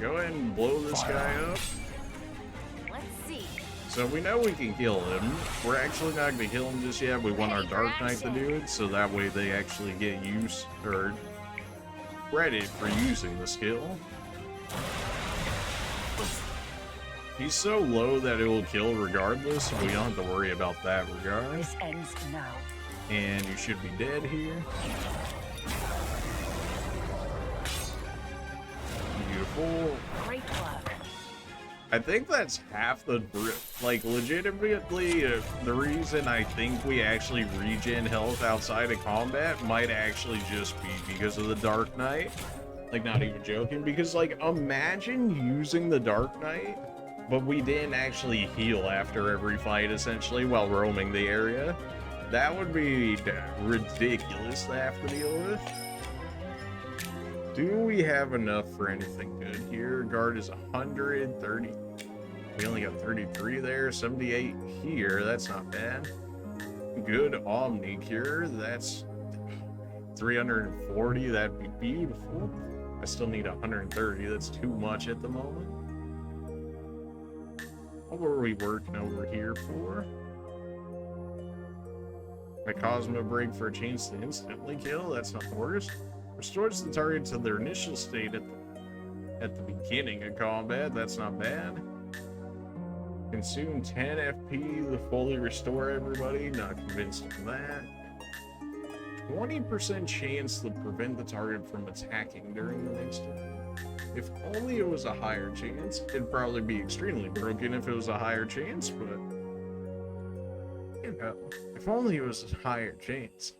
Go ahead and blow this guy up. Let's see. So we know we can kill him. We're actually not going to kill him just yet. We want our Dark Knight to do it, so that way they actually get use or credit for using the skill. He's so low that it will kill regardless, so we don't have to worry about that regard. This ends now. And you should be dead here. Beautiful. Great work. I think that's half the, like, legitimately, the reason I think we actually regen health outside of combat might actually just be because of the Dark Knight. Like, not even joking, because, like, imagine using the Dark Knight, but we didn't actually heal after every fight, essentially, while roaming the area. That would be ridiculous to have to deal with. Do we have enough for anything good here? Guard is 130. We only got 33 there, 78 here. That's not bad. Good Omni Cure. That's 340. That'd be beautiful. I still need 130. That's too much at the moment. What were we working over here for? A Cosmo Break for a chance to instantly kill. That's not the worst. Restores the target to their initial state at the beginning of combat. That's not bad. Consume 10 FP to fully restore everybody. Not convinced of that. 20% chance to prevent the target from attacking during the next turn. If only it was a higher chance. It'd probably be extremely broken if it was a higher chance, but you know, if only it was a higher chance.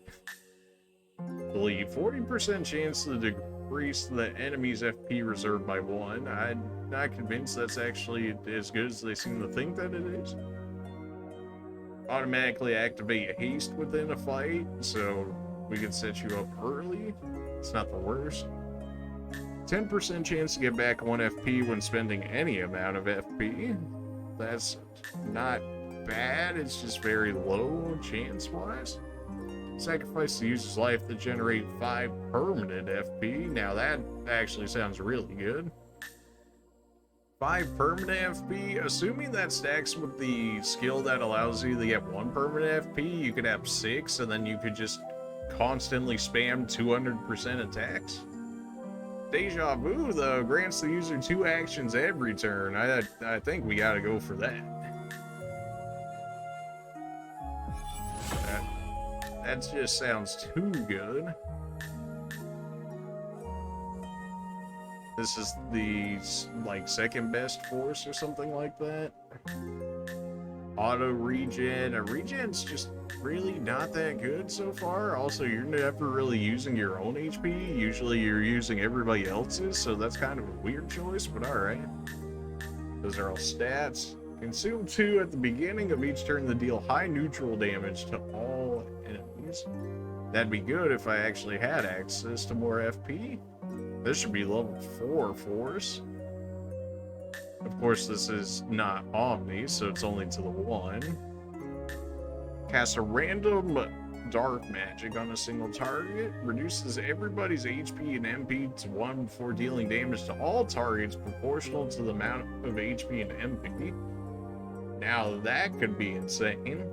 Believe 40% chance to decrease the enemy's FP reserve by 1. I'm not convinced that's actually as good as they seem to think that it is. Automatically activate haste within a fight, so we can set you up early. It's not the worst. 10% chance to get back 1 FP when spending any amount of FP. That's not bad, it's just very low chance-wise. Sacrifice the user's life to generate 5 permanent FP. Now that actually sounds really good. 5 permanent FP, assuming that stacks with the skill that allows you to get 1 permanent FP, you could have 6, and then you could just constantly spam 200% attacks. Deja Vu, though, grants the user 2 actions every turn. I think we gotta go for that. That just sounds too good. This is the, like, second best force or something like that. Auto regen. A regen's just really not that good so far. Also, you're never really using your own HP. Usually you're using everybody else's, so that's kind of a weird choice, but alright. Those are all stats. Consume 2 at the beginning of each turn to deal high neutral damage to all enemies. That'd be good if I actually had access to more FP. This should be level 4 force. Of course, this is not Omni, so it's only to the 1. Cast a random dark magic on a single target. Reduces everybody's HP and MP to 1 before dealing damage to all targets proportional to the amount of HP and MP. Now that could be insane.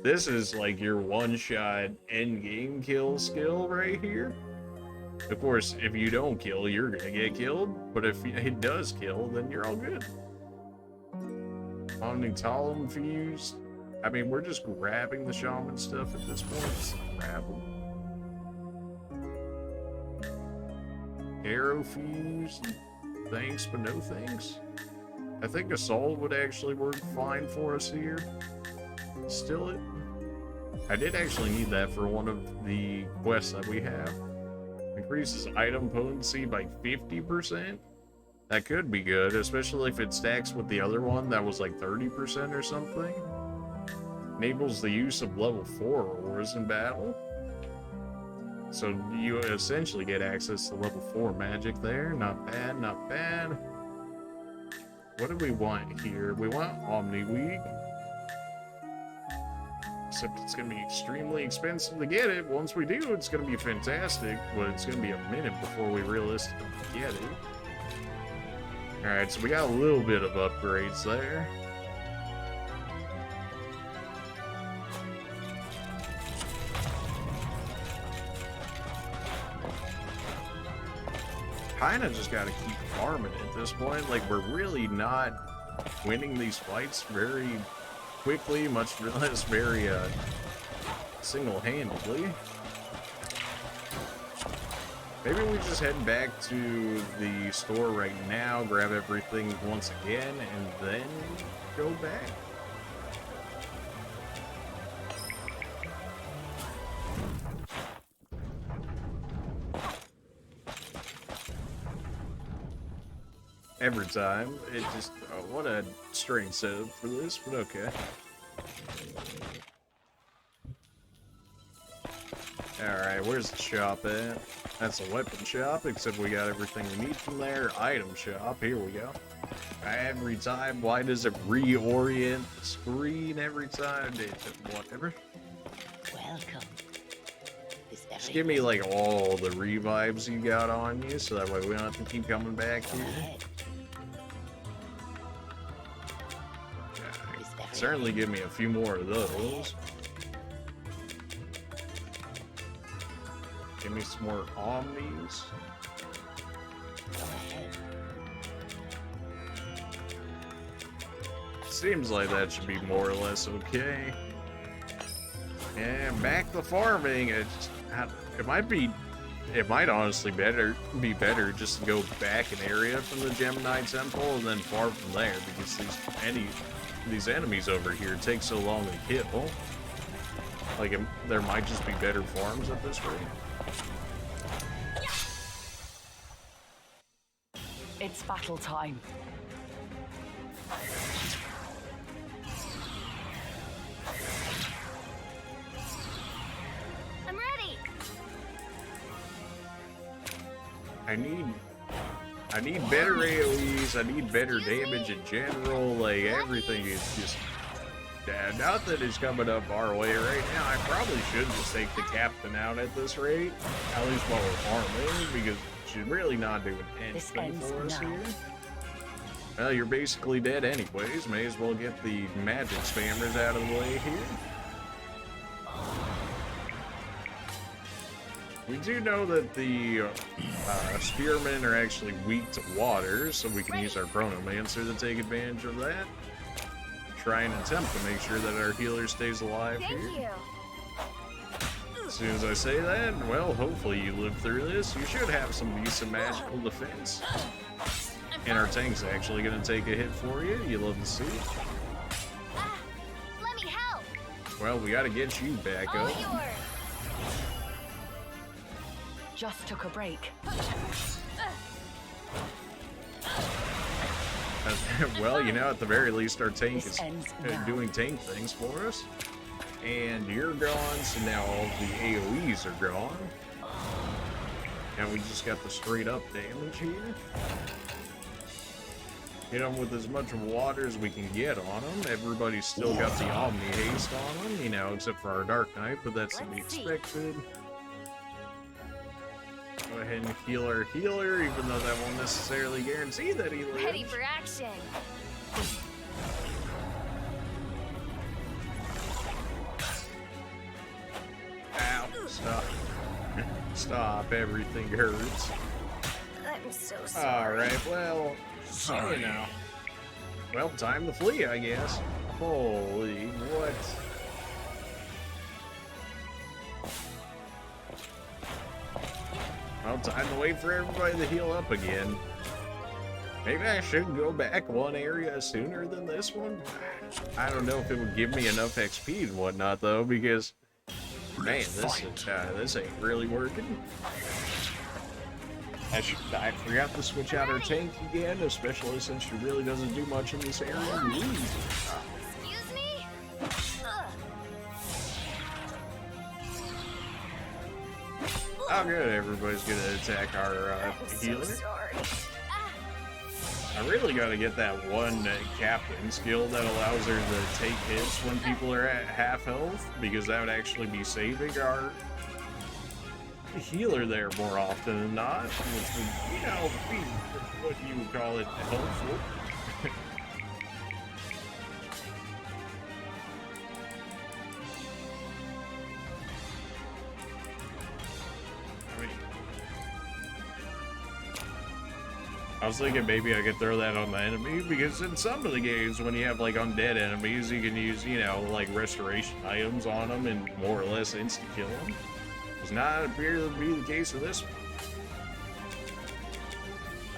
This is like your one-shot end-game kill skill right here. Of course, if you don't kill, you're gonna get killed. But if it does kill, then you're all good. Omnitalum fused. I mean, we're just grabbing the shaman stuff at this point. Just grab them. Arrow fused. Thanks, but no thanks. I think Assault would actually work fine for us here. Still it. I did actually need that for one of the quests that we have. Increases item potency by 50%. That could be good, especially if it stacks with the other one that was like 30% or something. Enables the use of level 4 ores in battle. So you essentially get access to level 4 magic there. Not bad, not bad. What do we want here? We want Omni Week. Except it's going to be extremely expensive to get it. Once we do, it's going to be fantastic, but it's going to be a minute before we realistically get it. Alright, so we got a little bit of upgrades there. Kinda just gotta keep farming at this point. Like, we're really not winning these fights very quickly, much less very single-handedly. Maybe we just head back to the store right now, grab everything once again, and then go back. Every time, it just, oh, what a strange setup for this, but okay. Alright, where's the shop at? That's a weapon shop, except we got everything we need from there. Item shop, here we go. Every time, why does it reorient the screen every time? Whatever. Welcome. Just give me like all the revives you got on you, so that way we don't have to keep coming back here. Certainly give me a few more of those. Give me some more Omnis. Seems like that should be more or less okay. And back to farming. It might honestly be better just to go back an area from the Gemini temple and then farm from there, because these enemies over here take so long to kill. Like, there might just be better farms at this rate. It's battle time. I'm ready. I need better AoEs, I need better damage in general, like everything is just nothing is coming up our way right now. I probably should just take the captain out at this rate, at least while we're farming, because she's really not doing anything for us here. Well, you're basically dead anyways. May as well get the magic spammers out of the way here. We do know that the spearmen are actually weak to water, so we can use our chronomancer to take advantage of that. Try and attempt to make sure that our healer stays alive Thank here. you. As soon as I say that, well, hopefully you live through this. You should have some decent magical defense. And our tank's actually going to take a hit for you. You love to see it. Let me help. Well, we got to get you back All up. yours. Just took a break. Well, you know, at the very least, our tank This is ends now. doing tank things for us. And you're gone, so now all the AoEs are gone. And we just got the straight up damage here. Hit them with as much water as we can get on them. Everybody's still got the Omni Haste on them, you know, except for our Dark Knight, but that's to be Let's see. expected. Go ahead and heal our healer, even though that won't necessarily guarantee that he lives. Ready for action. Ow, stop. Stop, everything hurts. I'm so sorry. Alright, well, Sorry. you know. Well, time to flee, I guess. Holy, what? Well, time to wait for everybody to heal up again. Maybe I should go back one area sooner than this one. I don't know if it would give me enough XP and whatnot, though, because, man, this ain't really working. I forgot to switch out her tank again, especially since she really doesn't do much in this area. Excuse me? Oh, good. Everybody's gonna attack our I'm healer. so sorry. I really gotta get that one captain skill that allows her to take hits when people are at half health, because that would actually be saving our healer there more often than not, which would, you know, be what you would call it helpful. I was thinking maybe I could throw that on the enemy, because in some of the games, when you have like undead enemies, you can use, you know, like restoration items on them and more or less insta-kill them. Does not appear to be the case with this one.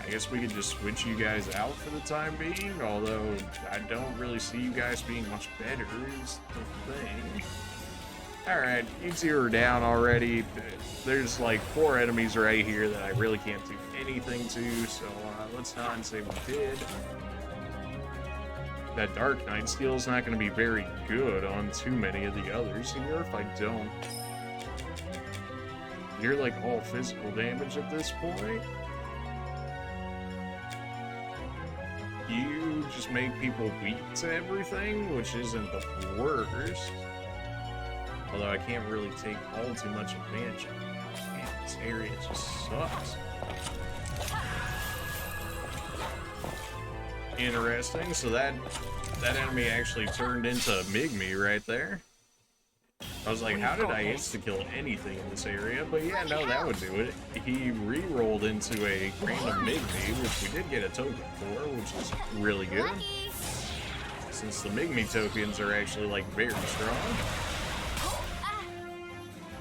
I guess we could just switch you guys out for the time being, although I don't really see you guys being much better is the thing. Alright, you two are down already. There's like 4 enemies right here that I really can't do anything to, so let's not say we did. That Dark Knight skill is not going to be very good on too many of the others here if I don't. You're like all physical damage at this point. You just make people weak to everything, which isn't the worst. Although I can't really take all too much advantage. Man, this area just sucks. Interesting. So that enemy actually turned into Migmi right there. I was like, how did I insta-kill anything in this area? But yeah, no, that would do it. He re-rolled into a random Migmi, which we did get a token for, which is really good. Lucky. Since the Migmi tokens are actually, like, very strong.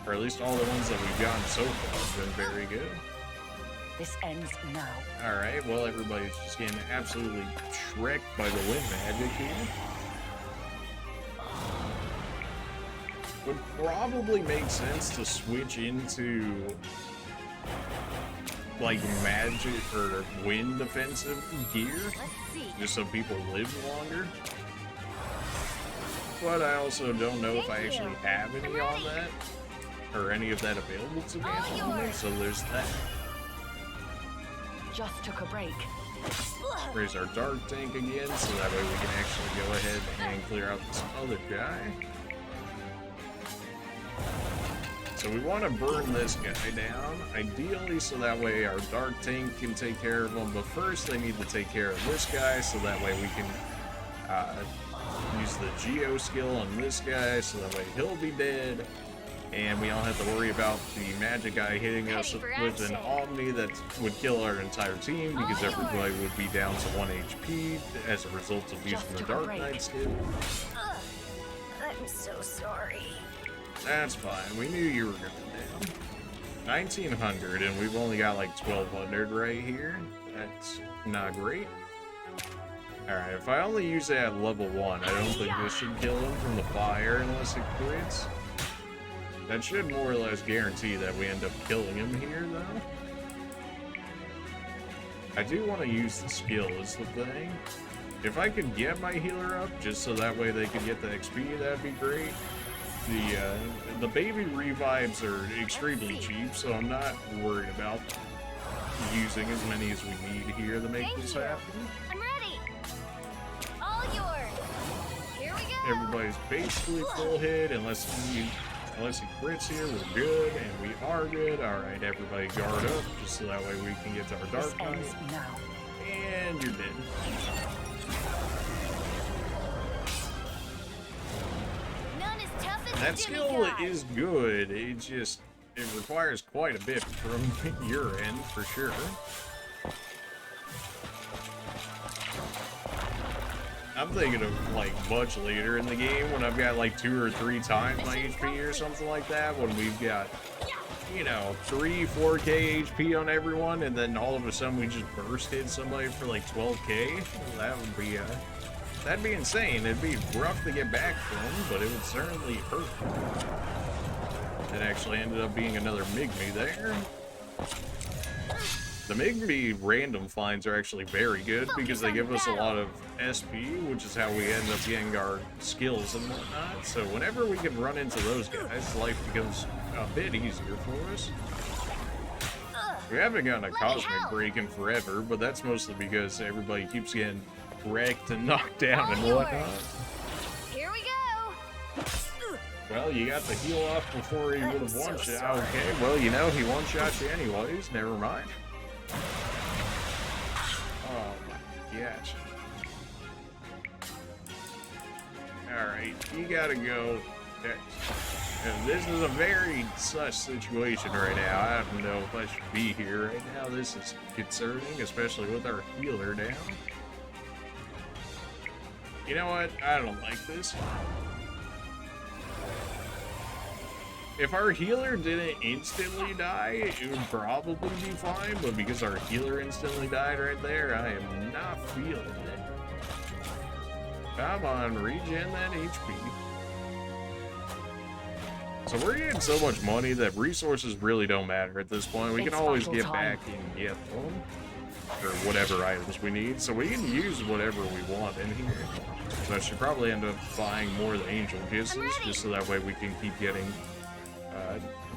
Or at least all the ones that we've gotten so far have been very good. This ends now. Alright, well, everybody's just getting absolutely shreked by the wind magic here. Would probably make sense to switch into like magic or wind defensive gear, Let's see. just so people live longer. But I also don't know if I actually have any on that, or any of that available to me at the moment, so there's that. Just took a break. Raise our dark tank again, so that way we can actually go ahead and clear out this other guy. So we want to burn this guy down, ideally, so that way our dark tank can take care of him. But first, they need to take care of this guy, so that way we can use the Geo skill on this guy, so that way he'll be dead. And we don't have to worry about the magic guy hitting us with an Omni that would kill our entire team, because everybody would be down to 1 HP as a result of using the Dark Knight skill. I'm so sorry. That's fine. We knew you were going to down. 1900, and we've only got like 1200 right here. That's not great. Alright, if I only use it at level 1, I don't think this should kill him from the fire unless it quits. That should more or less guarantee that we end up killing him here, though. I do want to use the skill is the thing. If I could get my healer up, just so that way they could get the XP, that'd be great. The baby revives are extremely cheap, so I'm not worried about using as many as we need here to make this happen. I'm ready. All yours. Here we go. Everybody's basically full hit, unless he crits here, we're good, and we are good. Alright, everybody guard up, just so that way we can get to our Dark Knight. And you're dead. None as tough as That the skill demigod. is good, it requires quite a bit from your end, for sure. I'm thinking of, like, much later in the game, when I've got, like, 2 or 3 times my HP or something like that, when we've got, you know, 3-4k HP on everyone, and then all of a sudden we just burst hit somebody for, like, 12k. Well, that would be, that'd be insane. It'd be rough to get back from, but it would certainly hurt. That actually ended up being another Migme there. The Migme random finds are actually very good because they give us a lot of SP, which is how we end up getting our skills and whatnot. So whenever we can run into those guys, life becomes a bit easier for us. We haven't gotten a cosmic break in forever, but that's mostly because everybody keeps getting wrecked and knocked down and whatnot. Here we go. Well, you got the heal off before he would have one-shot. Okay, well, you know, he one-shot you anyways. Never mind. Oh my gosh. Alright, you gotta go. And this is a very sus situation right now. I don't know if I should be here right now. This is concerning, especially with our healer down. You know what? I don't like this. If our healer didn't instantly die, it would probably be fine, but because our healer instantly died right there, I am not feeling it. Come on, regen that HP. So we're getting so much money that resources really don't matter at this point. We can always get back and get them, or whatever items we need, so we can use whatever we want in here. So I should probably end up buying more of the Angel Kisses, just so that way we can keep getting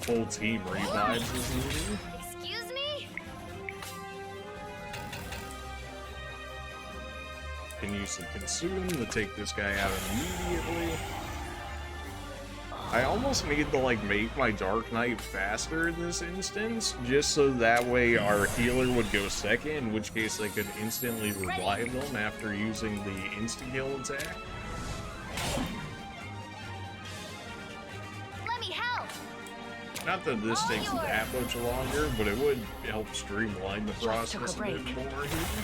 full team revives as needed. Excuse me? Can use some Consume to take this guy out immediately. I almost need to, like, make my Dark Knight faster in this instance, just so that way our healer would go second, in which case I could instantly revive them after using the insta-kill attack. Let me help. Not that this takes that much longer, but it would help streamline the process a bit more here.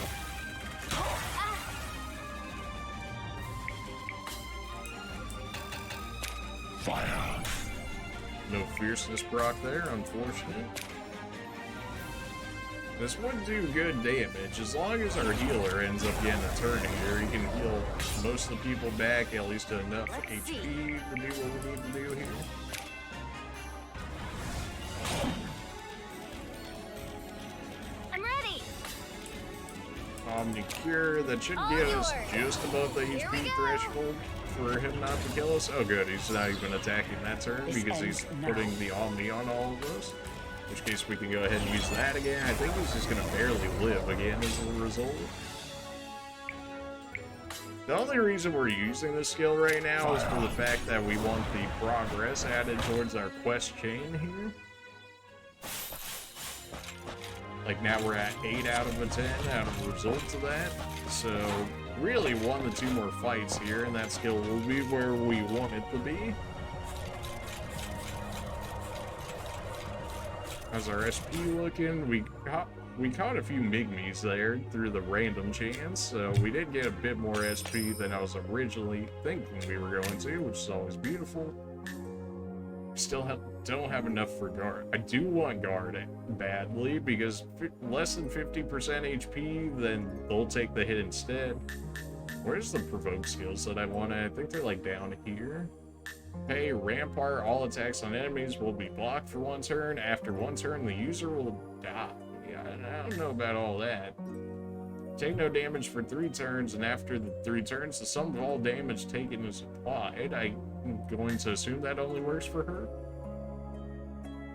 Fire. No fierceness proc there, unfortunate. This would do good damage, as long as our healer ends up getting a turn here. He can heal most of the people back, at least to enough HP to do what we need to do here. I'm ready. Omni-Cure, that should get us just above the HP threshold for him not to kill us. Oh good, he's not even attacking that turn because he's putting the Omni on all of us. which case we can go ahead and use that again. I think he's just gonna barely live again as a result. The only reason we're using this skill right now is for the fact that we want the progress added towards our quest chain here. Like now we're at 8 out of a 10 out of the results of that. So really 1 to 2 more fights here and that skill will be where we want it to be. How's our SP looking? We caught a few Migmies there through the random chance, so we did get a bit more SP than I was originally thinking we were going to, which is always beautiful. Still don't have enough for guard. I do want guard badly because less than 50% HP, then they'll take the hit instead. Where's the provoke skills that I want? I think they're like down here. Hey, Rampart, all attacks on enemies will be blocked for 1 turn. After 1 turn, the user will die. Yeah, I don't know about all that. Take no damage for 3 turns, and after the 3 turns, the sum of all damage taken is applied. I'm going to assume that only works for her.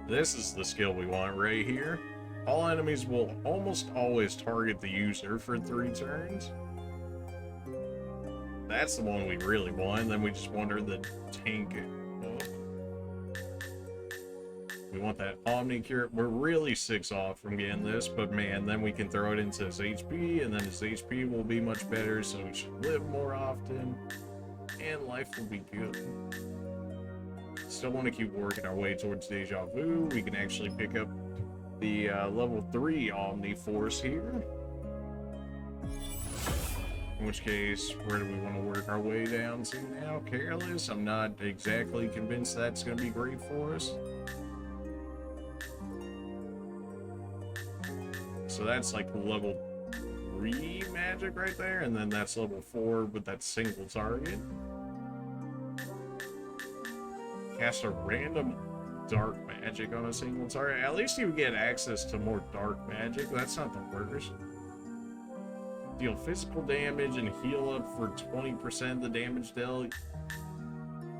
This is the skill we want right here. All enemies will almost always target the user for 3 turns. That's the one we really want. Then we just want her to tank it. We want that Omni Cure. We're really 6 off from getting this, but man, then we can throw it into his HP, and then his HP will be much better, so we should live more often, and life will be good. Still want to keep working our way towards Deja Vu. We can actually pick up the level 3 Omni Force here. In which case, where do we want to work our way down to now? Careless? I'm not exactly convinced that's going to be great for us. So that's like level 3 magic right there, and then that's level 4 with that single target. Cast a random dark magic on a single target. At least you get access to more dark magic. That's not the worst. Deal physical damage and heal up for 20% of the damage dealt.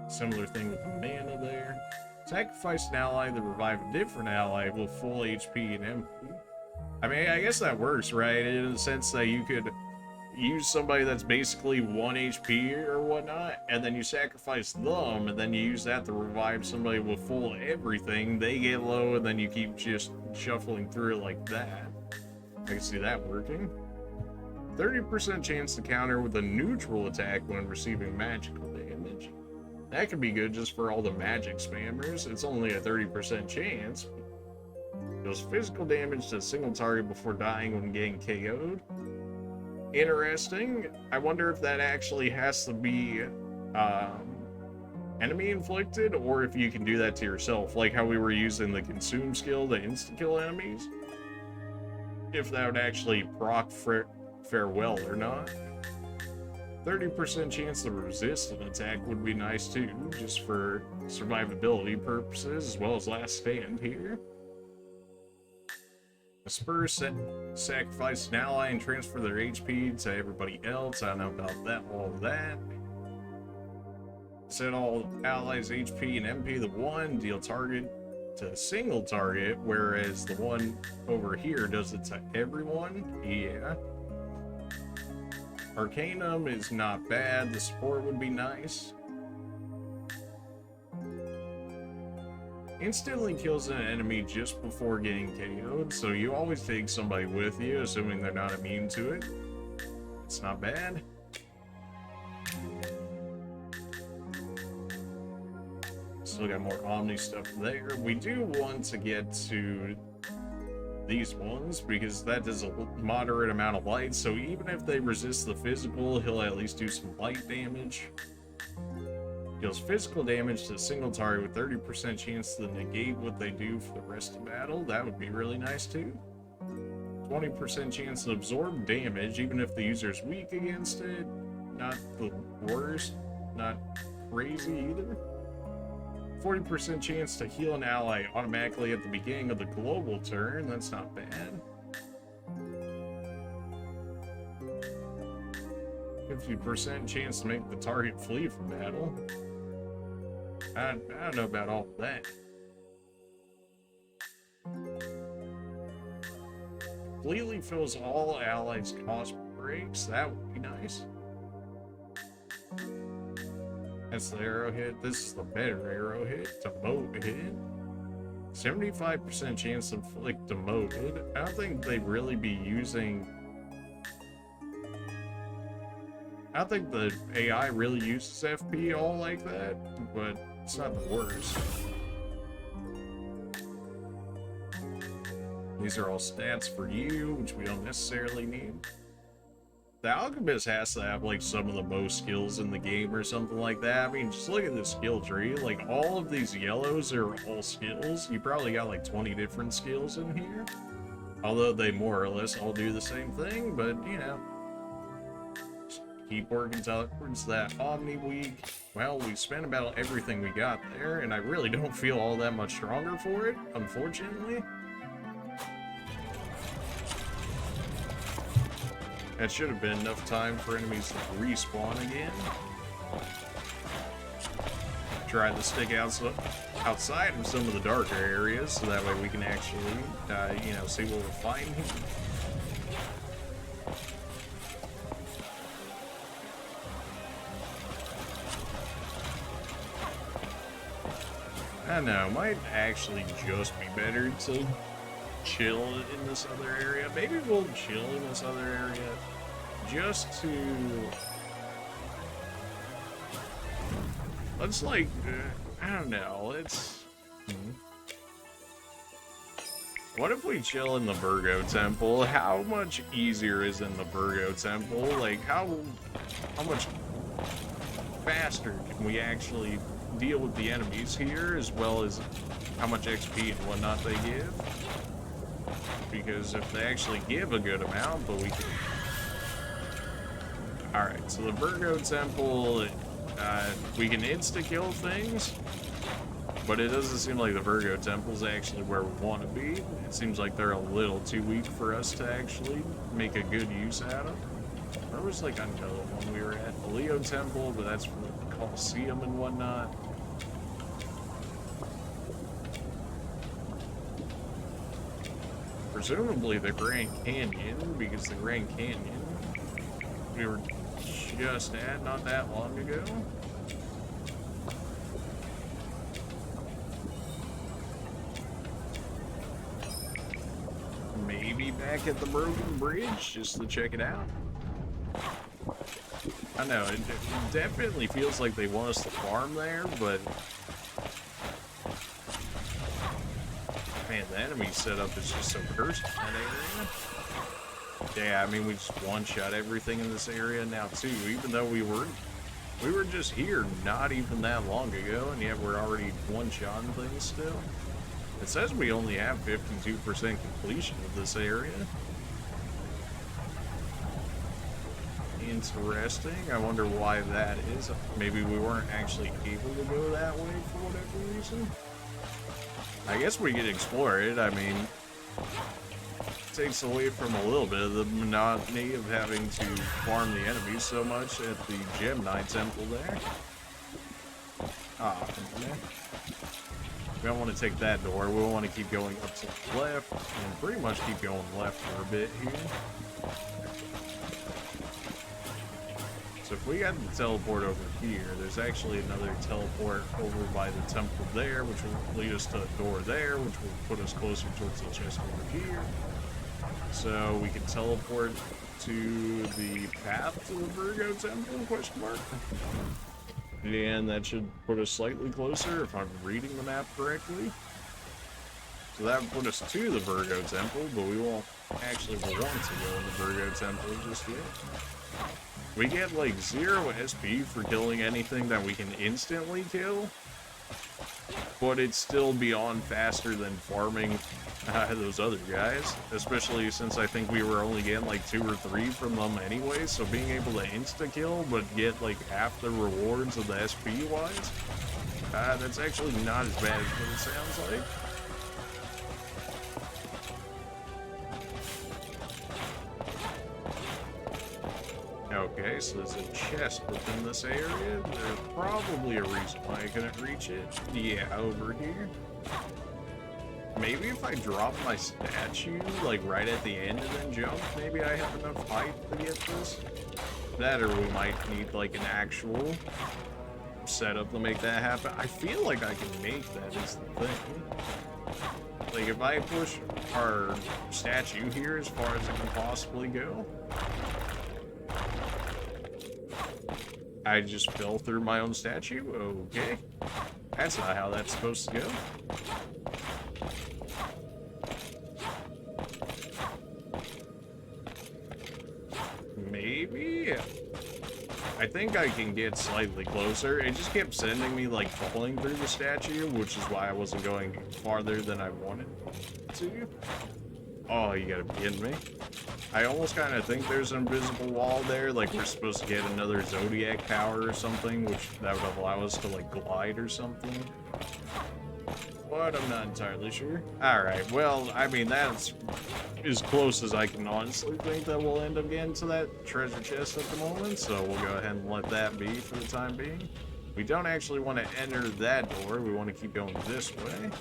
Similar thing with the mana there. Sacrifice an ally to revive a different ally with full HP and MP. I mean, I guess that works, right? In the sense that you could use somebody that's basically 1 HP or whatnot, and then you sacrifice them, and then you use that to revive somebody with full everything. They get low, and then you keep just shuffling through it like that. I can see that working. 30% chance to counter with a neutral attack when receiving magical damage. That could be good just for all the magic spammers. It's only a 30% chance. Deals physical damage to a single target before dying when getting KO'd. Interesting. I wonder if that actually has to be enemy inflicted, or if you can do that to yourself, like how we were using the consume skill to insta-kill enemies. If that would actually proc farewell or not. 30% chance to resist an attack would be nice too, just for survivability purposes, as well as last stand here. A spur sacrifice an ally and transfer their HP to everybody else. I don't know about that, all of that. Set all allies' HP and MP to 1, deal target to a single target, whereas the one over here does it to everyone. Yeah. Arcanum is not bad. The support would be nice. Instantly kills an enemy just before getting KO'd, so you always take somebody with you, assuming they're not immune to it. It's not bad. Still got more Omni stuff there. We do want to get to these ones, because that does a moderate amount of light, so even if they resist the physical, he'll at least do some light damage. Deals physical damage to a single target with 30% chance to negate what they do for the rest of the battle. That would be really nice too. 20% chance to absorb damage, even if the user is weak against it. Not the worst, not crazy either. 40% chance to heal an ally automatically at the beginning of the global turn. That's not bad. 50% chance to make the target flee from battle. I don't know about all of that. completely fills all allies' cost breaks. That would be nice. That's the arrow hit. This is the better arrow hit. Demote hit. 75% chance to inflict demoted. I don't think they'd really be using... I don't think the AI really uses FP all like that, but it's not the worst. These are all stats for you, which we don't necessarily need. The Alchemist has to have, like, some of the most skills in the game or something like that. I mean, just look at the skill tree. Like, all of these yellows are all skills. You probably got, like, 20 different skills in here. Although they more or less all do the same thing, but, you know. Just keep working towards that Omni Week. Well, we spent about everything we got there, and I really don't feel all that much stronger for it, unfortunately. That should have been enough time for enemies to respawn again. Try to stick outside of some of the darker areas, so that way we can actually, you know, see what we're fighting here. I don't know, it might actually just be better to chill in this other area. Maybe we'll chill in this other area just to... Let's like, I don't know, let's... What if we chill in the Virgo Temple? How much easier is in the Virgo Temple? Like, how much faster can we actually deal with the enemies here, as well as how much XP and whatnot they give? Because if they actually give a good amount, but we can... Alright, so the Virgo Temple, we can insta-kill things, but it doesn't seem like the Virgo Temple's actually where we want to be. It seems like they're a little too weak for us to actually make a good use out of. Where was, like, another one we were at? The Leo Temple, but that's for the Colosseum and whatnot. Presumably the Grand Canyon, because the Grand Canyon we were just at not that long ago. Maybe back at the Broken Bridge just to check it out. I know, it definitely feels like they want us to farm there, but man, the enemy setup is just so cursed in that area. Yeah, I mean, we just one-shot everything in this area now, too, even though we were just here not even that long ago, and yet we're already one-shotting things still. It says we only have 52% completion of this area. Interesting. I wonder why that is. Maybe we weren't actually able to go that way for whatever reason. I guess we could explore it. I mean, it takes away from a little bit of the monotony of having to farm the enemies so much at the Gemni Temple there. Ah, man. We don't want to take that door. We want to keep going up to the left and pretty much keep going left for a bit here. So if we got the teleport over here, there's actually another teleport over by the temple there, which will lead us to a door there, which will put us closer towards the chest over here. So we can teleport to the path to the Virgo Temple, question mark. And that should put us slightly closer if I'm reading the map correctly. So that would put us to the Virgo Temple, but we won't actually want to go in the Virgo Temple just yet. We get like 0 SP for killing anything that we can instantly kill, but it's still beyond faster than farming those other guys, especially since I think we were only getting like 2 or 3 from them anyway, so being able to insta-kill but get like half the rewards of the SP-wise, that's actually not as bad as what it sounds like. Okay, so there's a chest within this area. There's probably a reason why I couldn't reach it. Yeah, over here. maybe if I drop my statue, like, right at the end and then jump, maybe I have enough height to get this? That, or we might need, like, an actual setup to make that happen. I feel like I can make that, is the thing. Like, if I push our statue here as far as it can possibly go, I just fell through my own statue? Okay. That's not how that's supposed to go. Maybe? I think I can get slightly closer. It just kept sending me, like, falling through the statue, which is why I wasn't going farther than I wanted to. Oh, you gotta be kidding me. I almost kind of think there's an invisible wall there, like we're supposed to get another zodiac power or something, which that would allow us to, like, glide or something. But I'm not entirely sure. Alright, well, I mean, that's as close as I can honestly think that we'll end up getting to that treasure chest at the moment, so we'll go ahead and let that be for the time being. We don't actually want to enter that door, we want to keep going this way.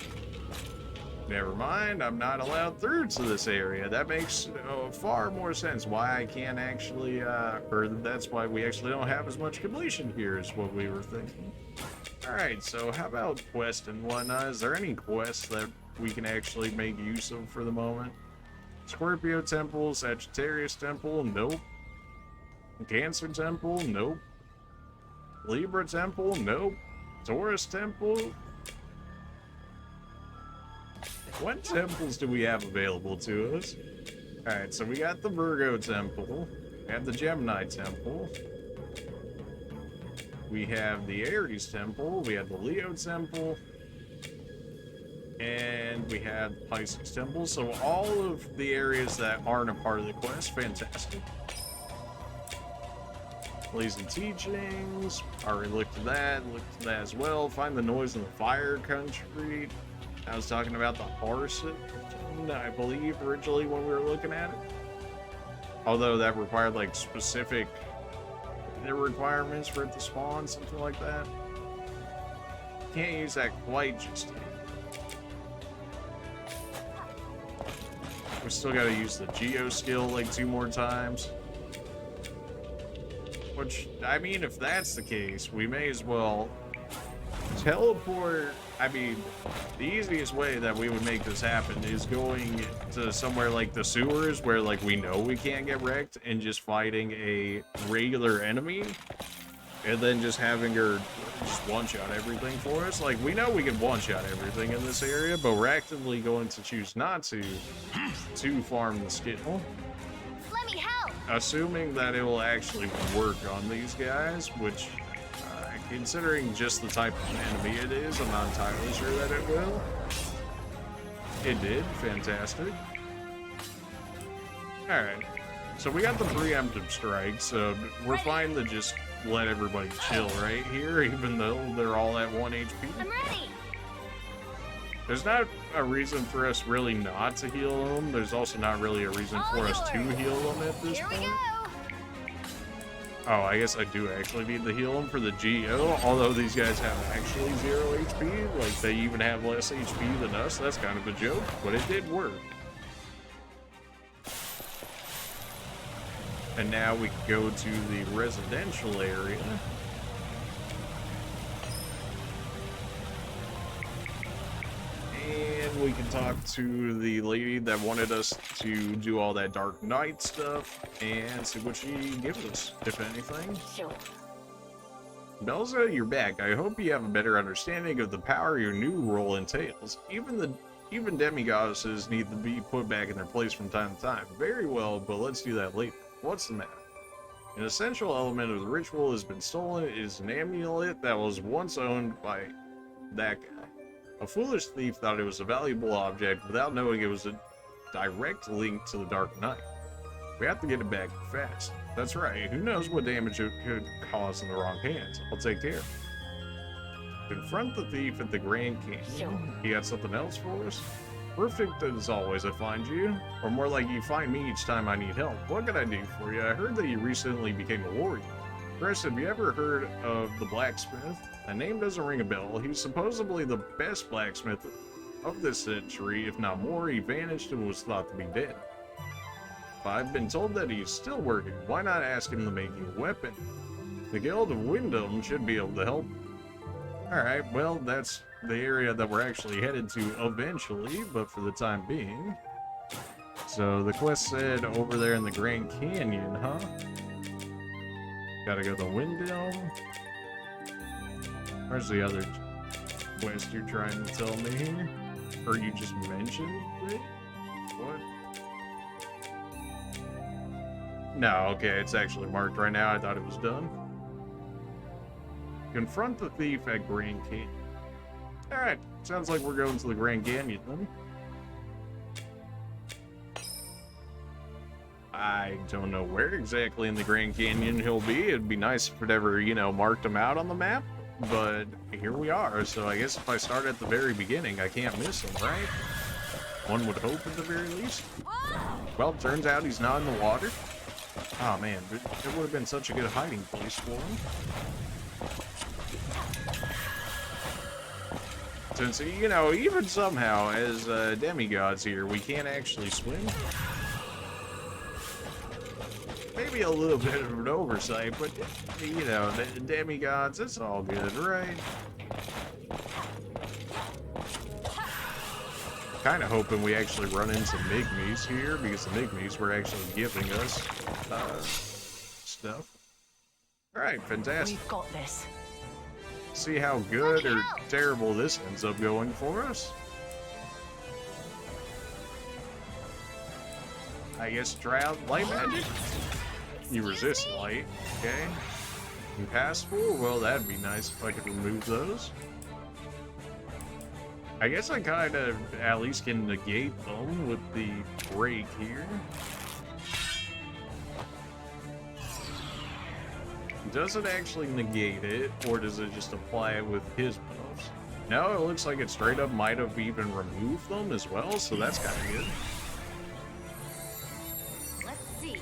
Never mind, I'm not allowed through to this area. That makes far more sense why I can't actually, or that's why we actually don't have as much completion here is what we were thinking. Alright, so how about quests and whatnot? Is there any quests that we can actually make use of for the moment? Scorpio Temple, Sagittarius Temple, nope. Cancer Temple, nope. Libra Temple, nope. Taurus Temple. What temples do we have available to us? Alright, so we got the Virgo Temple, we have the Gemini Temple, we have the Aries Temple, we have the Leo Temple, and we have the Pisces Temple. So all of the areas that aren't a part of the quest, fantastic. Blazing Teachings, already looked at that as well. Find the Noise in the Fire Country. I was talking about the horse, I believe, originally when we were looking at it. Although that required, like, specific requirements for it to spawn, something like that. Can't use that quite just yet. We still gotta use the Geo skill, like, 2 more times. Which, I mean, if that's the case, we may as well teleport. I mean, the easiest way that we would make this happen is going to somewhere like the sewers where, like, we know we can't get wrecked and just fighting a regular enemy and then just having her just one-shot everything for us. Like, we know we can one-shot everything in this area, but we're actively going to choose not to farm the skill. Let me help. Assuming that it will actually work on these guys, which... considering just the type of enemy it is, I'm not entirely sure that it will. It did. Fantastic. Alright. So we got the preemptive strike, so we're fine to just let everybody chill right here, even though they're all at 1 HP. I'm ready. There's not a reason for us really not to heal them. There's also not really a reason for us to heal them at this point. Oh, I guess I do actually need to heal them for the Geo, although these guys have actually 0 HP, like they even have less HP than us. That's kind of a joke, but it did work. And now we can go to the residential area. And we can talk to the lady that wanted us to do all that Dark Knight stuff and see what she gives us, if anything. Sure. Belza, you're back. I hope you have a better understanding of the power your new role entails. Even demigoddesses need to be put back in their place from time to time. Very well, but let's do that later. What's the matter? An essential element of the ritual has been stolen. It is an amulet that was once owned by that guy. A foolish thief thought it was a valuable object without knowing it was a direct link to the Dark Knight. We have to get it back fast. That's right. Who knows what damage it could cause in the wrong hands? I'll take care. Confront the thief at the Grand Canyon. Sure. You got something else for us? Perfect as always, I find you. Or more like you find me each time I need help. What can I do for you? I heard that you recently became a warrior. Chris, have you ever heard of the blacksmith? That name doesn't ring a bell. He's supposedly the best blacksmith. of this century, if not more. He vanished and was thought to be dead. But I've been told that he's still working. Why not ask him to make you a weapon? The Guild of Wyndham should be able to help. Alright, well, that's the area that we're actually headed to eventually, but for the time being. So the quest said over there in the Grand Canyon, huh? Gotta go to Wyndham. Where's the other quest you're trying to tell me here? Or you just mentioned it? What? No, okay, it's actually marked right now. I thought it was done. Confront the thief at Grand Canyon. Alright, sounds like we're going to the Grand Canyon then. I don't know where exactly in the Grand Canyon he'll be. It'd be nice if it ever, you know, marked him out on the map. But here we are, so I guess if I start at the very beginning, I can't miss him, right? One would hope at the very least. Well, turns out he's not in the water. Oh man, it would have been such a good hiding place for him. Since, you know, even somehow, as demigods here, we can't actually swim. Maybe a little bit of an oversight, but, you know, the demigods, it's all good, right? Kind of hoping we actually run into Migmies here, because the Migmies were actually giving us stuff. Alright, fantastic. We've got this. See how good or terrible this ends up going for us. I guess try out light magic. You resist light, okay. Impassable, well that'd be nice if I could remove those. I guess I kind of at least can negate them with the break here. Does it actually negate it, or does it just apply it with his buffs? No, it looks like it straight up might have even removed them as well, so that's kind of good. Let's see.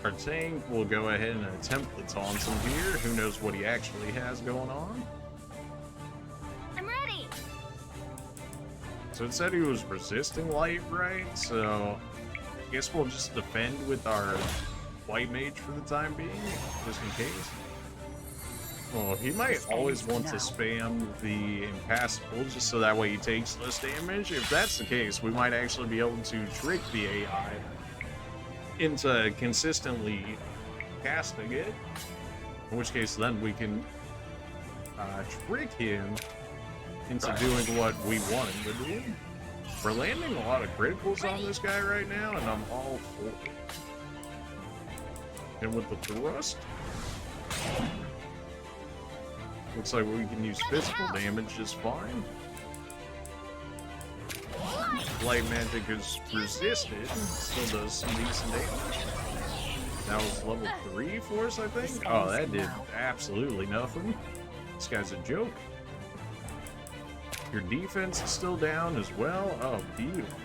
Our tank will go ahead and attempt the taunts him here. Who knows what he actually has going on? I'm ready. So it said he was resisting light, right? So I guess we'll just defend with our white mage for the time being, just in case. Well, he might always want to spam the impassable just so that way he takes less damage. If that's the case, we might actually be able to trick the AI into consistently casting it. In which case, then we can trick him into doing what we want him to do. We're landing a lot of criticals on this guy right now, and I'm all for it. And with the thrust, looks like we can use physical damage just fine. Light magic is resisted, still does some decent damage. That was level 3 for us, I think. Oh, that did absolutely nothing. This guy's a joke. Your defense is still down as well. Oh, beautiful.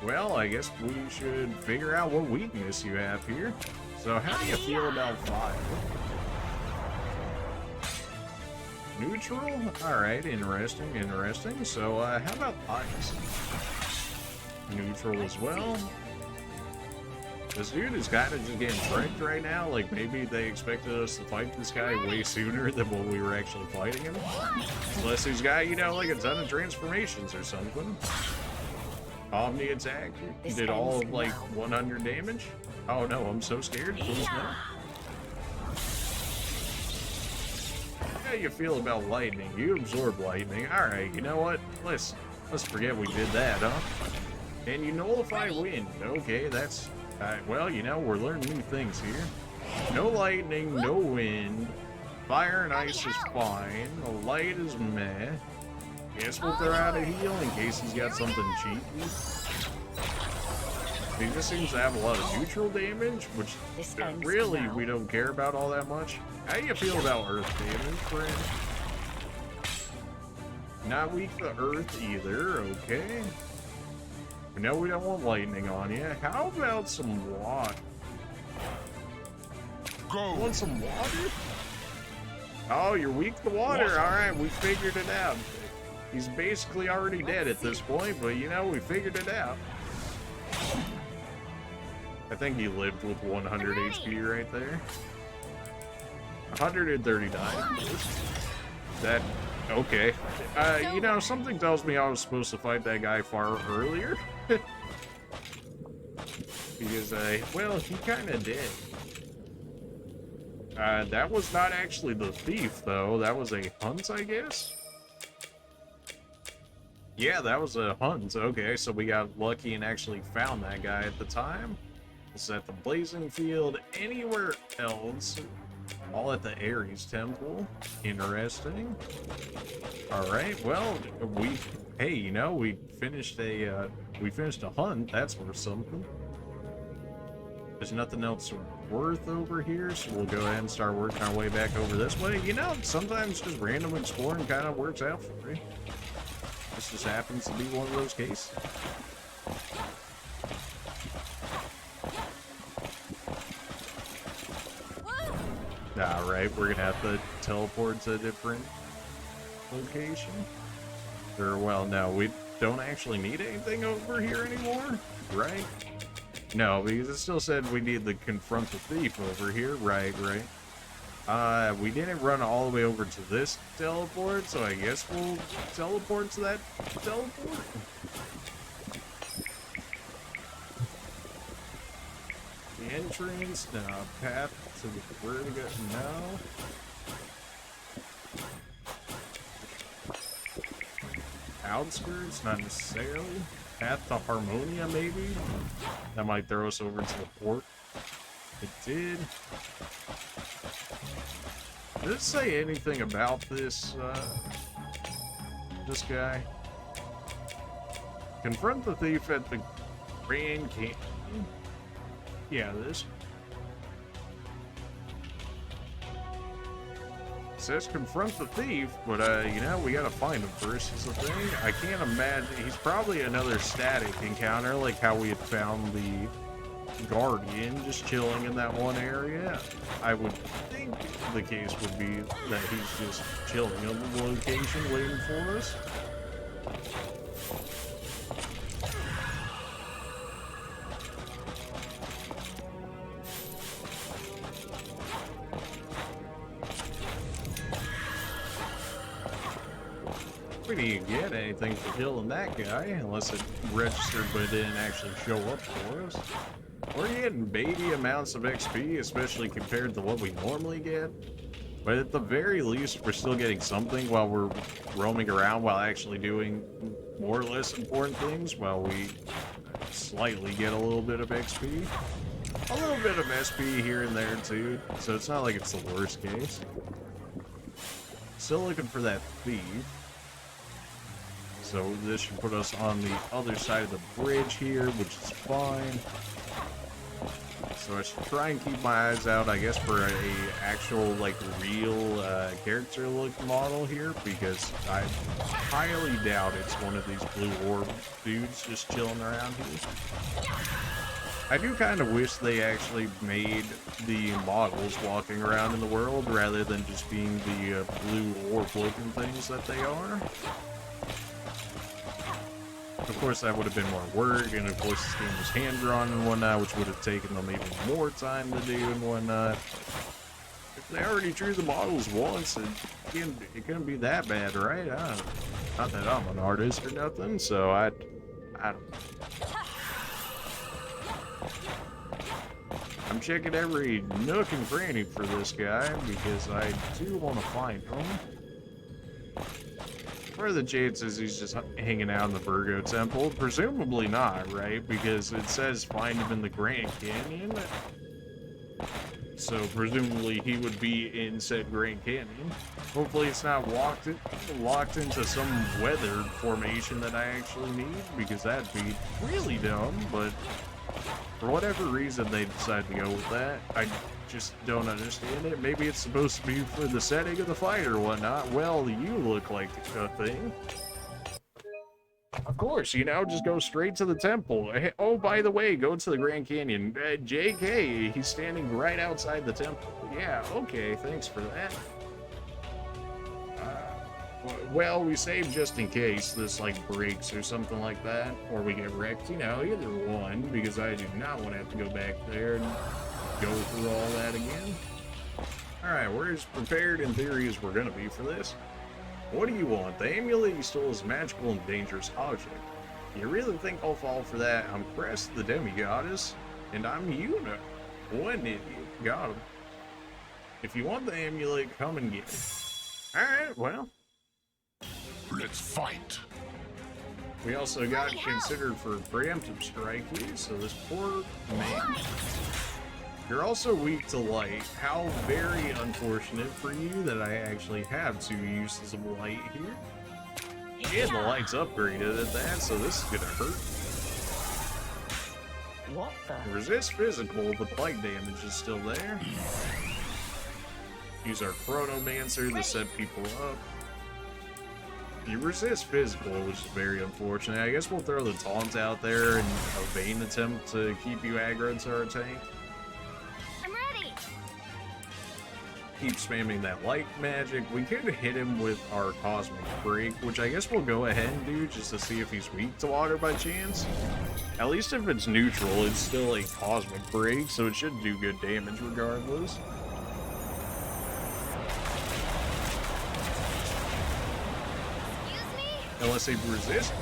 Well, I guess we should figure out what weakness you have here. So how do you feel about fire? Neutral? Alright, interesting, interesting. So how about ice? Neutral as well. This dude is kind of just getting tricked right now. Like, maybe they expected us to fight this guy way sooner than when we were actually fighting him. Unless he's got, you know, like a ton of transformations or something. Omni attack. He did all of like 100 damage. Oh no, I'm so scared. Please no. How you feel about lightning? You absorb lightning. Alright, you know what? Let's forget we did that, huh? And you nullify wind. Okay, that's... well, you know, we're learning new things here. No lightning, no wind. Fire and ice is fine. The light is meh. Guess we'll throw out a heal in case he's got something cheeky. He just seems to have a lot of neutral damage, which really we don't care about all that much. How do you feel about earth damage, friend? Not weak to earth either, okay. No, we don't want lightning on you. How about some water? Go. Want some water? Oh, you're weak to water. All right, we figured it out. He's basically already dead at this point, but you know, we figured it out. I think he lived with 100 HP right there. 139. That, okay. You know, something tells me I was supposed to fight that guy far earlier. Because, well, he kind of did. That was not actually the thief, though. That was a hunt, I guess? Yeah, that was a hunt. Okay, so we got lucky and actually found that guy at the time. It's at the Blazing Field. Anywhere else? All at the Ares Temple. Interesting. Alright, well, hey, you know, we finished a hunt. That's worth something. There's nothing else worth over here, so we'll go ahead and start working our way back over this way. You know, sometimes just random exploring kind of works out for me. This just happens to be one of those cases. Alright, we're gonna have to teleport to a different location. Or, well, no, we don't actually need anything over here anymore, right? No, because it still said we need to confront the thief over here. Right. We didn't run all the way over to this teleport, so I guess we'll teleport to that teleport. The entrance, no. Path to where to go, no. Outskirts, not necessarily. Path to Harmonia, maybe? That might throw us over to the port. It did. Did it say anything about this, this guy? Confront the thief at the Grand Canyon. Yeah, this. It says confront the thief, but you know, we gotta find him first is the thing. I can't imagine, he's probably another static encounter, like how we had found the Guardian just chilling in that one area. I would think the case would be that he's just chilling in the location waiting for us. We didn't get anything for killing that guy, unless it registered but it didn't actually show up for us. We're getting baby amounts of XP, especially compared to what we normally get. But at the very least, we're still getting something while we're roaming around while actually doing more or less important things, while we slightly get a little bit of XP. A little bit of SP here and there too, so it's not like it's the worst case. Still looking for that thief. So this should put us on the other side of the bridge here, which is fine. So I should try and keep my eyes out, I guess, for a actual, like, real character look model here, because I highly doubt it's one of these blue orb dudes just chilling around here. I do kind of wish they actually made the models walking around in the world rather than just being the blue orb looking things that they are. Of course, that would have been more work, and of course this game was hand-drawn and whatnot, which would have taken them even more time to do and whatnot. If they already drew the models once, it couldn't be that bad, right? Not that I'm an artist or nothing, so I don't know. I'm checking every nook and cranny for this guy, because I do want to find him. What are the chances he's just hanging out in the Virgo Temple? Presumably not, right? Because it says find him in the Grand Canyon. So presumably he would be in said Grand Canyon. Hopefully it's not locked into some weather formation that I actually need, because that'd be really dumb, but for whatever reason they decided to go with that. I just don't understand it. Maybe it's supposed to be for the setting of the fight or whatnot. Well, you look like a thing. Of course, you know, just go straight to the temple. Hey, oh, by the way, go to the Grand Canyon. JK, he's standing right outside the temple. Yeah, okay, thanks for that. Well, we save just in case this, like, breaks or something like that. Or we get wrecked, you know, either one. Because I do not want to have to go back there and go through all that again. Alright, we're as prepared in theory as we're going to be for this. What do you want? The amulet you stole is a magical and dangerous object. You really think I'll fall for that? I'm Crest, the demi-goddess, and I'm Una. What an idiot. Got him. If you want the amulet, come and get it. Alright, well. Let's fight. We also got considered for preemptive strike here, so this poor man. You're also weak to light. How very unfortunate for you that I actually have 2 uses of light here. And the light's upgraded at that, so this is gonna hurt. What the? Resist physical, but the light damage is still there. Use our Chronomancer to set people up. You resist physical, which is very unfortunate. I guess we'll throw the taunt out there and a vain attempt to keep you aggro to our tank. Keep spamming that light magic. We could hit him with our cosmic break, which I guess we'll go ahead and do just to see if he's weak to water by chance. At least if it's neutral, it's still a cosmic break, so it should do good damage regardless. Excuse me? Unless they resist.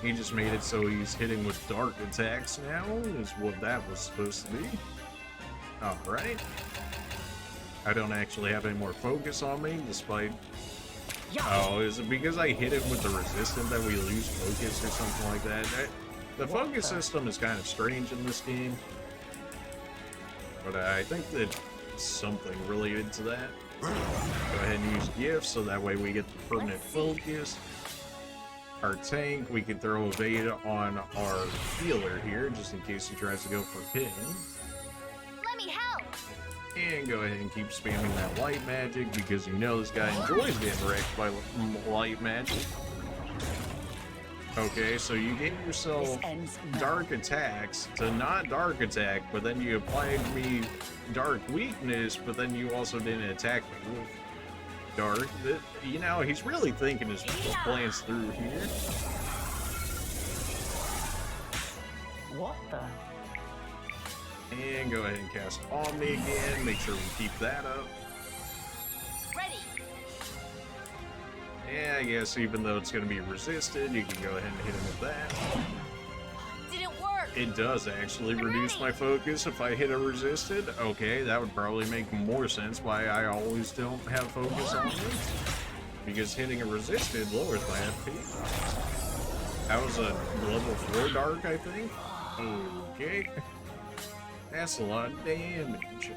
He just made it so he's hitting with dark attacks now, is what that was supposed to be. Alright. I don't actually have any more focus on me, despite... Oh, is it because I hit him with the resistant that we lose focus or something like that? The focus system is kind of strange in this game. But I think that it's something related to that. Go ahead and use gifts, so that way we get the permanent focus. Our tank, we can throw a Vade on our healer here, just in case he tries to go for ping. Let me help. And go ahead and keep spamming that light magic, because you know this guy enjoys getting wrecked by light magic. Okay, so you gave yourself dark attacks to not dark attack, but then you applied me dark weakness, but then you also didn't attack me with dark. You know, he's really thinking his plans through here. What the? And go ahead and cast Omni again. Make sure we keep that up. Ready. Yeah, I guess even though it's going to be resisted, you can go ahead and hit him with that. Didn't work. It does actually reduce my focus if I hit a resisted. Okay, that would probably make more sense why I always don't have focus on me. Because hitting a resisted lowers my FP. That was a level 4 dark, I think. Okay. That's a lot of damage.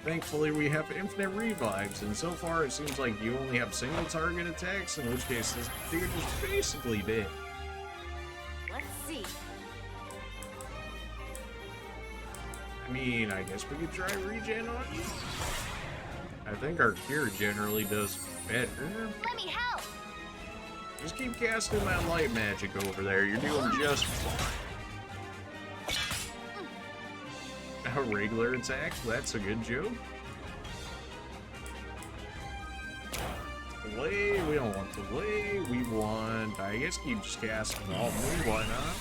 Thankfully, we have infinite revives, and so far it seems like you only have single target attacks, in which case this dude is basically dead. Let's see. I mean, I guess we could try regen on you. I think our cure generally does better. Let me help. Just keep casting that light magic over there. You're doing just fine. A regular attack, that's a good joke. Delay, we don't want delay. We want, I guess, keep just casting all me. Why not?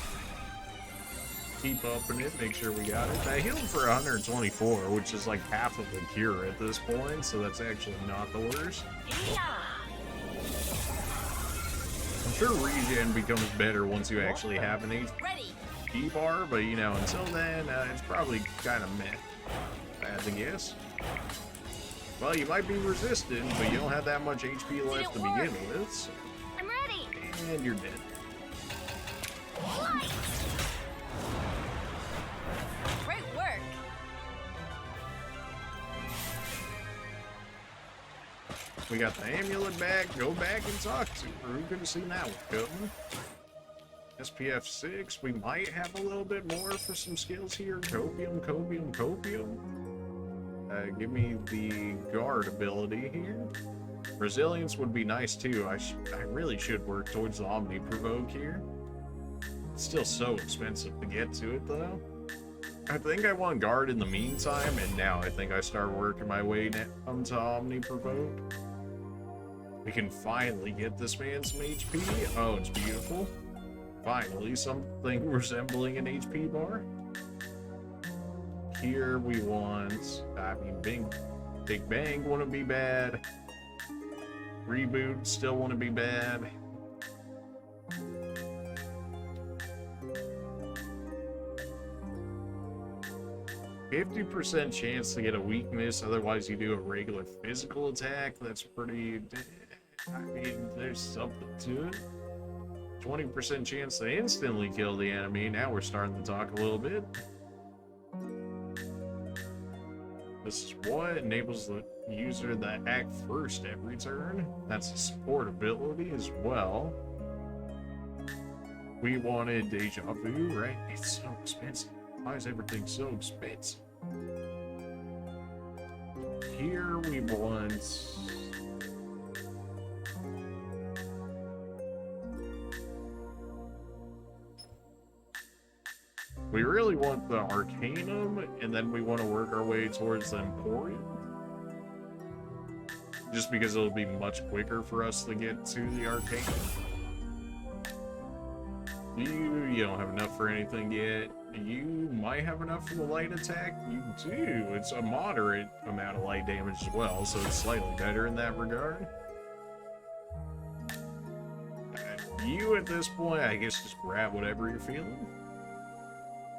Keep upping it, make sure we got it. I healed for 124, which is like half of the cure at this point, so that's actually not the worst. I'm sure regen becomes better once you actually have an HP bar, but you know, until then, it's probably kind of meh. I had to guess. Well, you might be resistant, but you don't have that much HP left to begin with. So. I'm ready. And you're dead. Light. Great work. We got the amulet back. Go back and talk to her. Who could have seen that one coming? SPF 6. We might have a little bit more for some skills here. Copium, copium, copium. Give me the guard ability here. Resilience would be nice too. I really should work towards the Omni Provoke here. It's still so expensive to get to it though. I think I want guard in the meantime, and now I think I start working my way down to Omniprovoke. We can finally get this man some HP. Oh, it's beautiful. Finally, something resembling an HP bar. Here we want, I mean, Big Bang wouldn't be bad. Reboot still wouldn't be bad. %50 chance to get a weakness, otherwise you do a regular physical attack. That's pretty, I mean, there's something to it. 20% chance to instantly kill the enemy. Now we're starting to talk a little bit. This is what enables the user to act first every turn. That's a support ability as well. We wanted Deja Vu, right? It's so expensive. Why is everything so expensive? Here we want... We really want the Arcanum, and then we want to work our way towards the Emporium. Just because it'll be much quicker for us to get to the Arcanum. You don't have enough for anything yet. You might have enough for the light attack. You do. It's a moderate amount of light damage as well, so it's slightly better in that regard. You at this point, I guess, just grab whatever you're feeling.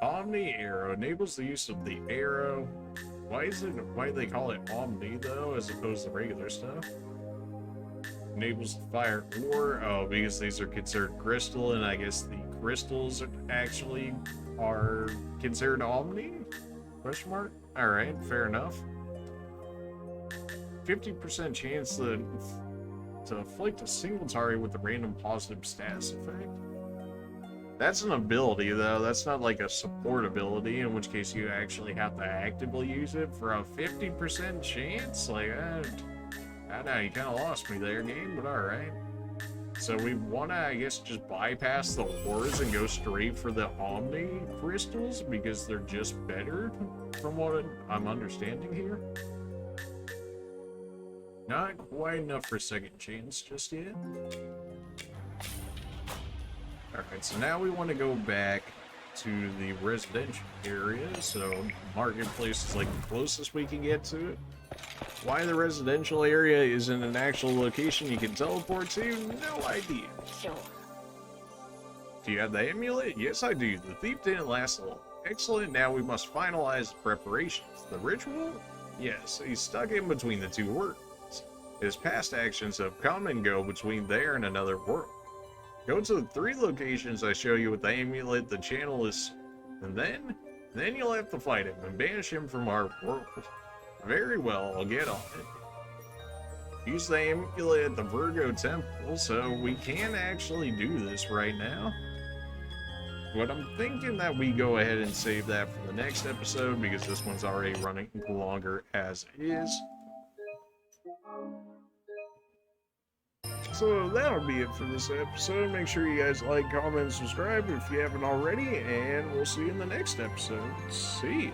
Omni Arrow enables the use of the arrow. Why do they call it Omni though, as opposed to regular stuff? Enables the fire ore. Oh, because these are considered crystal, and I guess the crystals actually are considered Omni? Question mark? Alright, fair enough. 50% chance to afflict a single target with a random positive status effect. That's an ability, though. That's not like a support ability, in which case you actually have to actively use it for a 50% chance? Like, I know, you kind of lost me there, game, but alright. So we want to, I guess, just bypass the ores and go straight for the Omni crystals, because they're just better, from what I'm understanding here. Not quite enough for a second chance just yet. Alright, so now we want to go back to the residential area, so Marketplace is like the closest we can get to it. Why the residential area isn't an actual location you can teleport to? No idea. Sure. Do you have the amulet? Yes, I do. The thief didn't last long. Excellent, now we must finalize the preparations. The ritual? Yes, he's stuck in between the two worlds. His past actions have come and go between there and another world. Go to the 3 locations I show you with the amulet, the channel is... And then you'll have to fight him and banish him from our world. Very well, I'll get on it. Use the amulet at the Virgo Temple, so we can actually do this right now. But I'm thinking that we go ahead and save that for the next episode, because this one's already running longer as is. So that'll be it for this episode. Make sure you guys like, comment, subscribe if you haven't already, and we'll see you in the next episode. See ya.